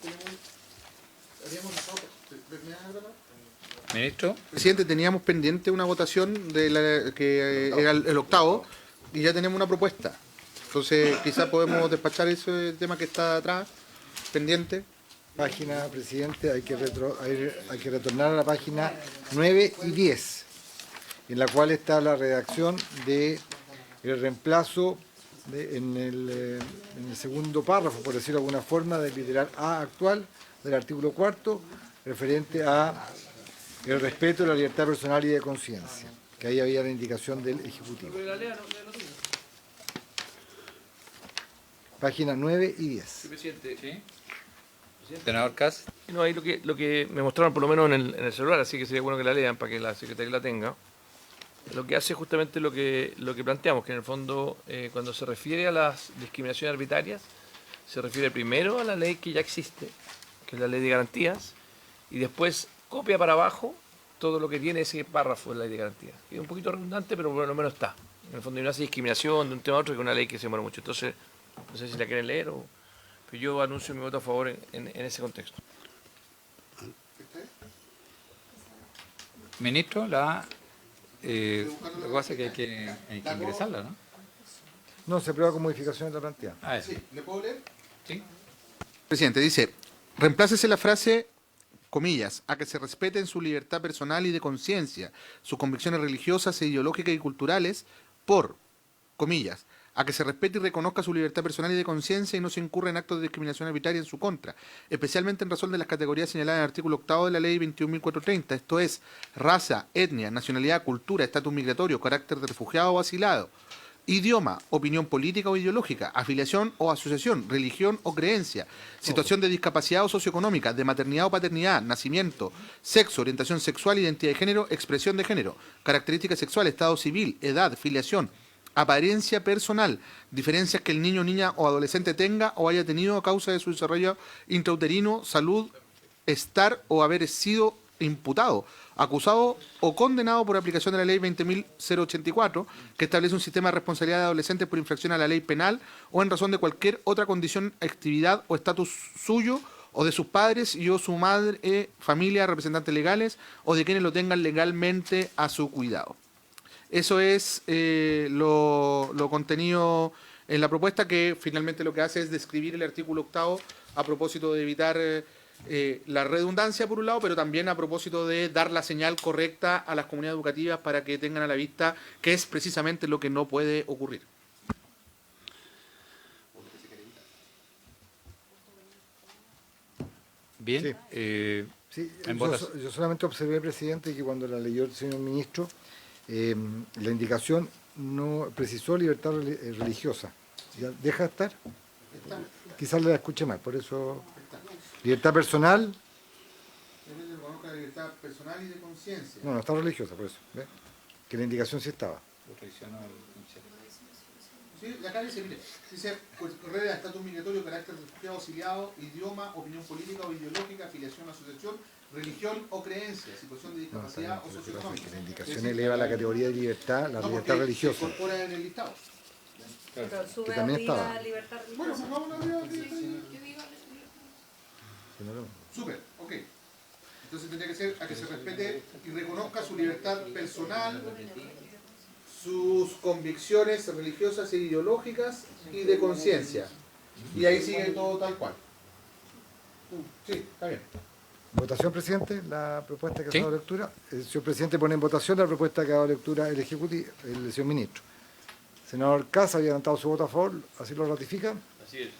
Ministro. Presidente, teníamos pendiente una votación de que era el octavo y ya tenemos una propuesta. Entonces, quizás podemos despachar ese tema que está atrás, pendiente. Página, presidente, hay que retornar a la página 9 y 10, en la cual está la redacción de el reemplazo en el segundo párrafo, por decirlo de alguna forma, del literal A actual del artículo 4, referente a el respeto de la libertad personal y de conciencia, que ahí había la indicación del Ejecutivo. Página 9 y 10. Presidente. ¿Sí? Senador Cas. No, ahí lo que me mostraron por lo menos en el celular, así que sería bueno que la lean para que la secretaria la tenga. Lo que hace justamente lo que planteamos, que en el fondo cuando se refiere a las discriminaciones arbitrarias, se refiere primero a la ley que ya existe, que es la ley de garantías, y después copia para abajo todo lo que tiene ese párrafo de la ley de garantías. Es un poquito redundante, pero por lo menos está. En el fondo no hace discriminación de un tema a otro, que es una ley que se demora mucho. Entonces, no sé si la quieren leer, pero yo anuncio mi voto a favor en ese contexto. Ministro, lo que pasa es que hay que ingresarla, ¿no? No, se aprueba con modificaciones de la planteada. Ah, eso. ¿Le puedo leer? Sí. Presidente, dice, reemplácese la frase, comillas, a que se respeten su libertad personal y de conciencia, sus convicciones religiosas, ideológicas y culturales, por, comillas, a que se respete y reconozca su libertad personal y de conciencia y no se incurra en actos de discriminación arbitraria en su contra, especialmente en razón de las categorías señaladas en el artículo 8 de la Ley 21.430, esto es, raza, etnia, nacionalidad, cultura, estatus migratorio, carácter de refugiado o asilado, idioma, opinión política o ideológica, afiliación o asociación, religión o creencia, situación de discapacidad o socioeconómica, de maternidad o paternidad, nacimiento, sexo, orientación sexual, identidad de género, expresión de género, características sexuales, estado civil, edad, filiación, apariencia personal, diferencias que el niño, niña o adolescente tenga o haya tenido a causa de su desarrollo intrauterino, salud, estar o haber sido imputado, acusado o condenado por aplicación de la ley 20.084, que establece un sistema de responsabilidad de adolescentes por infracción a la ley penal o en razón de cualquier otra condición, actividad o estatus suyo o de sus padres y o su madre, familia, representantes legales o de quienes lo tengan legalmente a su cuidado. Eso es lo contenido en la propuesta, que finalmente lo que hace es describir el artículo 8º a propósito de evitar la redundancia por un lado, pero también a propósito de dar la señal correcta a las comunidades educativas para que tengan a la vista que es precisamente lo que no puede ocurrir. Bien. Sí. Sí, En yo solamente observé, presidente, que cuando la leyó el señor ministro, la indicación no precisó libertad religiosa. ¿Ya deja de estar? Quizás la escuche mal, por eso... Libertad personal. Libertad personal y de conciencia. No, no está religiosa, por eso. ¿Ve? Que la indicación sí estaba. Sí, acá dice, pues, regla de estatus migratorio, carácter de refugiado auxiliado, idioma, opinión política o ideológica, afiliación, asociación, religión o creencia, situación de discapacidad o socioeconómica. La indicación eleva la categoría de libertad, la libertad religiosa. Se incorpora en el listado. Pero sube Que también arriba estaba. libertad religiosa. Bueno, pues vamos a ver. Si no, no. Súper, ok. Entonces tendría que ser a que se respete y reconozca su libertad personal, sus convicciones religiosas e ideológicas y de conciencia. Y ahí sigue todo tal cual. Sí, está bien. Votación, presidente, la propuesta que Sí. ha dado lectura. El señor presidente pone en votación la propuesta que ha dado lectura el Ejecutivo, el señor ministro. Senador Casa había adelantado su voto a favor, ¿así lo ratifica? Así es.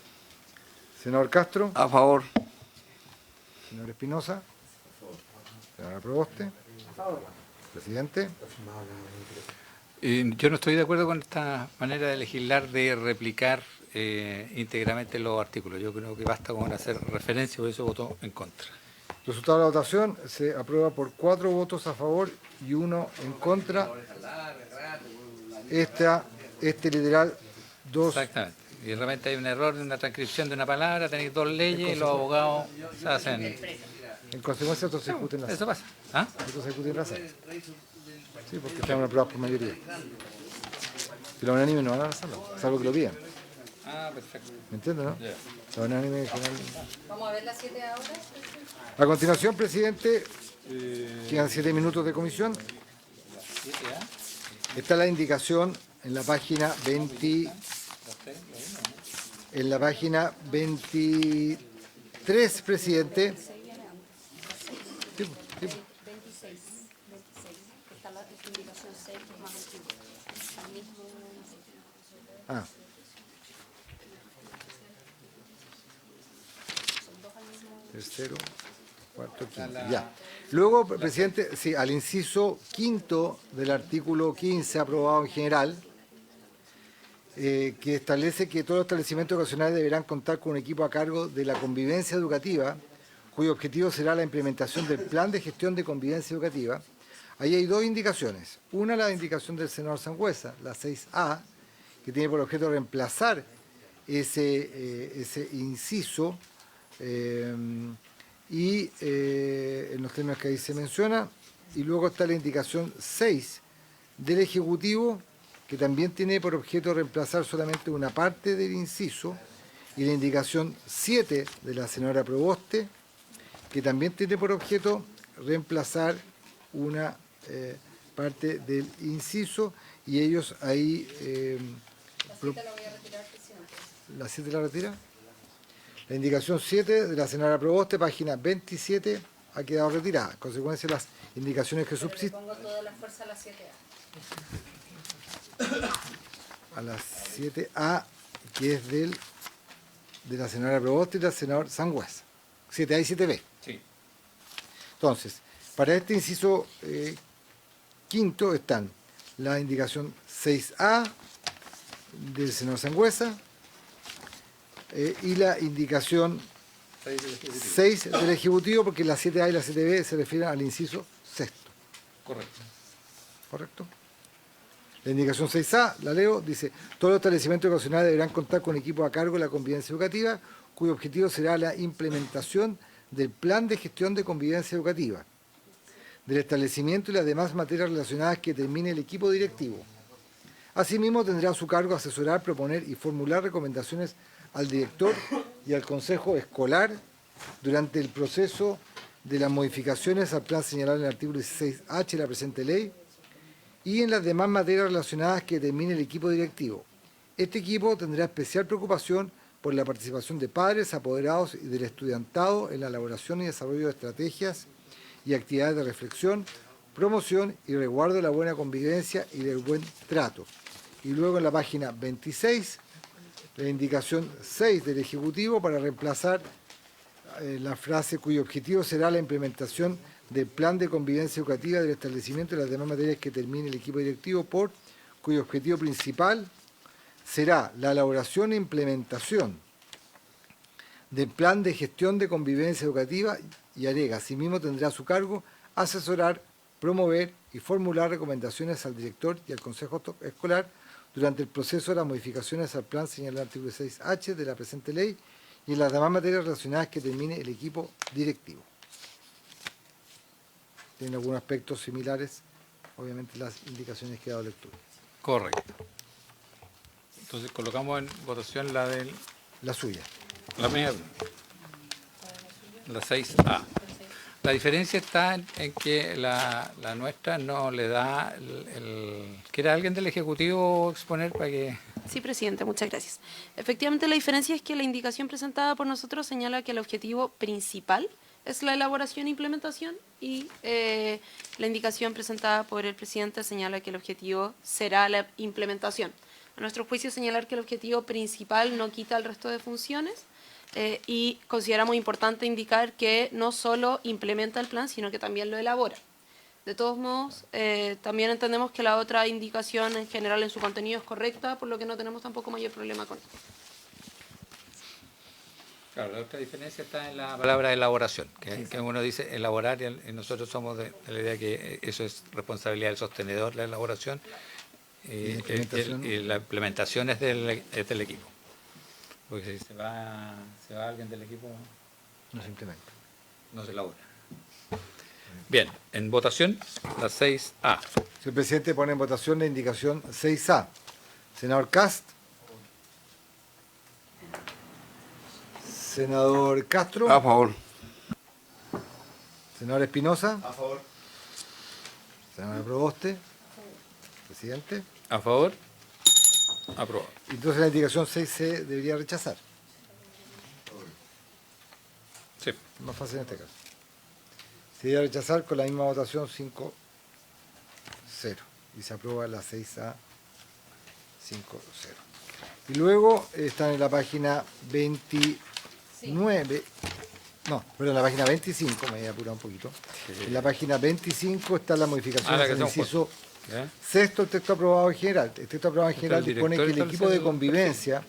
Senador Castro, A favor. señor Espinosa, senadora Proboste, presidente. Yo no estoy de acuerdo con esta manera de legislar, de replicar íntegramente los artículos. Yo creo que basta con hacer referencia, por eso voto en contra. Resultado de la votación, se aprueba por 4 votos a favor y 1 en contra. Este literal 2. Exactamente. Y de repente hay un error de una transcripción de una palabra, tenéis 2 leyes y los abogados se hacen... En consecuencia, estos se discuten la Eso sala. pasa. ¿Ah? Estos se discuten la sala. Sí, porque están aprobados por mayoría. Si los unánimes no van a la sala, salvo que lo pidan. Ah, perfecto. ¿Me entiendes, no? Los unánimes en general. Vamos a ver las 7 ahora. A continuación, presidente, quedan 7 minutos de comisión. Está la indicación en la página 20, en la página 23, presidente. Sí, sí. 26. Está la indicación 6, que es más antigua. El mismo... Ah, Son dos al mismo... tercero, cuarto, quinto. Ya. Luego, presidente, sí, al inciso quinto del artículo 15 aprobado en general, que establece que todos los establecimientos educacionales deberán contar con un equipo a cargo de la convivencia educativa, cuyo objetivo será la implementación del plan de gestión de convivencia educativa. Ahí hay 2 indicaciones. Una, la indicación del senador Sangüesa, la 6A, que tiene por objeto reemplazar ese inciso en los términos que ahí se menciona. Y luego está la indicación 6 del Ejecutivo, que también tiene por objeto reemplazar solamente una parte del inciso, y la indicación 7 de la señora Proboste, que también tiene por objeto reemplazar una parte del inciso, y ellos ahí... La 7 la voy a retirar, presidente. ¿La 7 la retira? La indicación 7 de la señora Proboste, página 27, ha quedado retirada. En consecuencia, las indicaciones que Pero le subsisten pongo toda la fuerza a la 7A. a la 7A, que es de la señora Proboste y del senador Sangüesa. 7A y 7B. Sí. Entonces, para este inciso quinto están la indicación 6A, del senador Sangüesa y la indicación 6 del Ejecutivo, porque la 7A y la 7B se refieren al inciso sexto. Correcto. ¿Correcto? La indicación 6A, la leo, dice: todos los establecimientos educacionales deberán contar con equipos a cargo de la convivencia educativa, cuyo objetivo será la implementación del plan de gestión de convivencia educativa, del establecimiento y las demás materias relacionadas que determine el equipo directivo. Asimismo, tendrá a su cargo asesorar, proponer y formular recomendaciones al director y al consejo escolar durante el proceso de las modificaciones al plan señalado en el artículo 16H de la presente ley y en las demás materias relacionadas que determine el equipo directivo. Este equipo tendrá especial preocupación por la participación de padres, apoderados y del estudiantado en la elaboración y desarrollo de estrategias y actividades de reflexión, promoción y resguardo de la buena convivencia y del buen trato. Y luego en la página 26, la indicación 6 del Ejecutivo para reemplazar la frase cuyo objetivo será la implementación del plan de convivencia educativa del establecimiento y las demás materias que termine el equipo directivo por cuyo objetivo principal será la elaboración e implementación del plan de gestión de convivencia educativa y agrega, asimismo tendrá a su cargo asesorar, promover y formular recomendaciones al director y al consejo escolar durante el proceso de las modificaciones al plan señalado en el artículo 6H de la presente ley y en las demás materias relacionadas que termine el equipo directivo. Tienen algunos aspectos similares, obviamente, las indicaciones que he dado lectura. Correcto. Entonces colocamos en votación la del... La suya. La mía. La 6A. La diferencia está en que la nuestra no le da el... ¿Quiere alguien del Ejecutivo exponer para que...? Sí, presidente, muchas gracias. Efectivamente, la diferencia es que la indicación presentada por nosotros señala que el objetivo principal es la elaboración e implementación y la indicación presentada por el presidente señala que el objetivo será la implementación. A nuestro juicio, señalar que el objetivo principal no quita el resto de funciones y consideramos importante indicar que no solo implementa el plan, sino que también lo elabora. De todos modos, también entendemos que la otra indicación en general en su contenido es correcta, por lo que no tenemos tampoco mayor problema con esto. Claro, la otra diferencia está en la palabra elaboración, que uno dice elaborar y nosotros somos de la idea que eso es responsabilidad del sostenedor, la elaboración, y la implementación es del equipo. Porque si se va alguien del equipo, No se implementa. no se elabora. Bien, en votación, la 6A. Señor presidente, pone en votación la indicación 6A. Senador Cast. Senador Castro. A favor. Senador Espinosa. A favor. Senador Proboste. Presidente. ¿A favor? Aprobado. Entonces la indicación 6 se debería rechazar. Sí. Es más fácil en este caso. Se debería rechazar con la misma votación 5-0. Y se aprueba la 6A 5-0. Y luego están en la página 29. No, pero en la página 25, me voy a apurar un poquito. En la página 25 está la modificación del inciso sexto, el texto aprobado en general. El texto aprobado en general dispone que el equipo de convivencia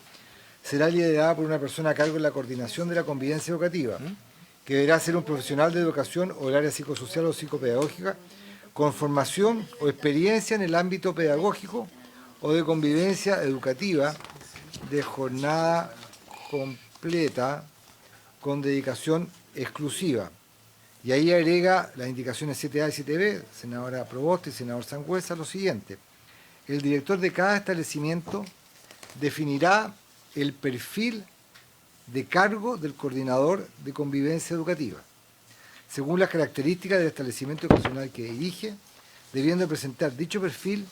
será liderado por una persona a cargo de la coordinación de la convivencia educativa, que deberá ser un profesional de educación o del área psicosocial o psicopedagógica, con formación o experiencia en el ámbito pedagógico o de convivencia educativa de jornada completa con dedicación exclusiva. Y ahí agrega las indicaciones 7A y 7B, senadora Proboste y senador Sangüesa, lo siguiente. El director de cada establecimiento definirá el perfil de cargo del coordinador de convivencia educativa, según las características del establecimiento educacional que dirige, debiendo presentar dicho perfil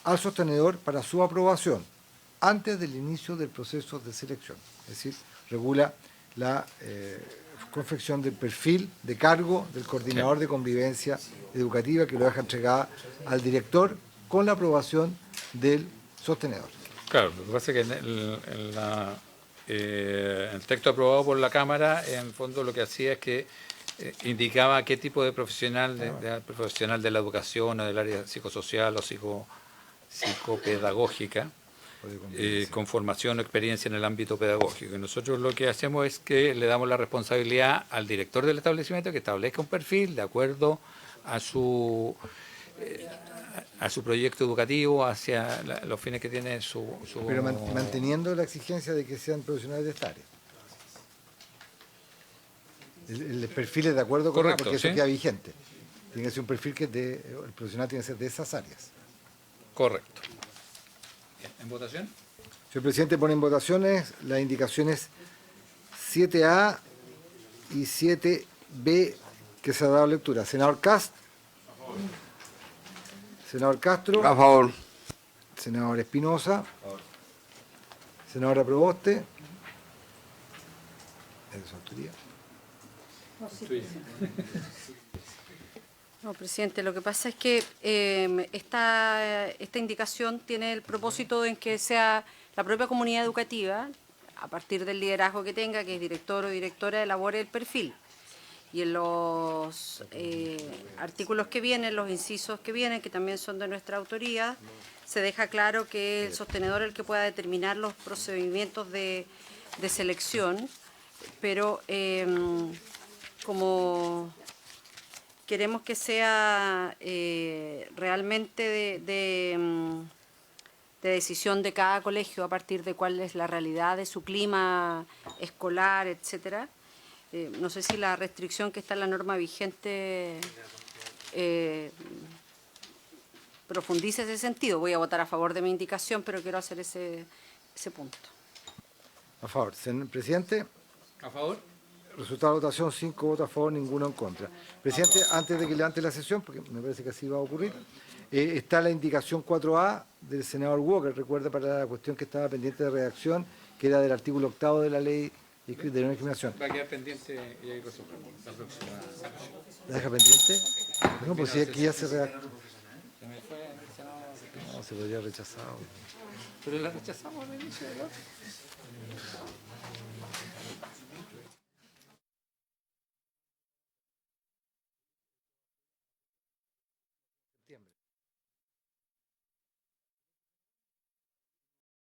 al sostenedor para su aprobación antes del inicio del proceso de selección. Es decir, regula la confección del perfil de cargo del coordinador de convivencia educativa, que lo deja entregada al director con la aprobación del sostenedor. Claro, lo que pasa es que el texto aprobado por la Cámara, en fondo lo que hacía es que indicaba qué tipo de profesional, profesional de la educación o del área psicosocial o psicopedagógica, con formación o experiencia en el ámbito pedagógico. Y nosotros lo que hacemos es que le damos la responsabilidad al director del establecimiento que establezca un perfil de acuerdo a su proyecto educativo, hacia los fines que tiene su... Pero manteniendo la exigencia de que sean profesionales de esta área. El perfil es de acuerdo con Correcto, porque eso ¿sí? queda vigente. Tiene que ser un perfil que el profesional tiene que ser de esas áreas. Correcto. Bien, ¿en votación? Señor presidente, pone en votaciones las indicaciones 7A y 7B que se ha dado lectura. Senador Cast. Senador Castro. A favor. Senador Espinosa. Senadora Proboste. ¿Es de su autoría? No, presidente, lo que pasa es que esta indicación tiene el propósito en que sea la propia comunidad educativa, a partir del liderazgo que tenga, que es director o directora, elabore el perfil. Y en los artículos que vienen, los incisos que vienen, que también son de nuestra autoría, se deja claro que el sostenedor es el que pueda determinar los procedimientos de selección, pero como queremos que sea realmente de decisión de cada colegio a partir de cuál es la realidad de su clima escolar, etcétera. No sé si la restricción que está en la norma vigente profundiza ese sentido. Voy a votar a favor de mi indicación, pero quiero hacer ese punto. A favor. Presidente. ¿A favor? Resultado de votación, 5 votos a favor, ninguno en contra. Presidente, antes de que levante la sesión, porque me parece que así va a ocurrir, está la indicación 4A del senador Walker, recuerda, para la cuestión que estaba pendiente de redacción, que era del artículo 8º de la ley de no discriminación. Va a quedar pendiente y ahí resolvemos la próxima. ¿La deja pendiente? No, pues si aquí ya se redactó. Se me fue en el Senado. No, se podría rechazado. Pero la rechazamos al inicio del otro.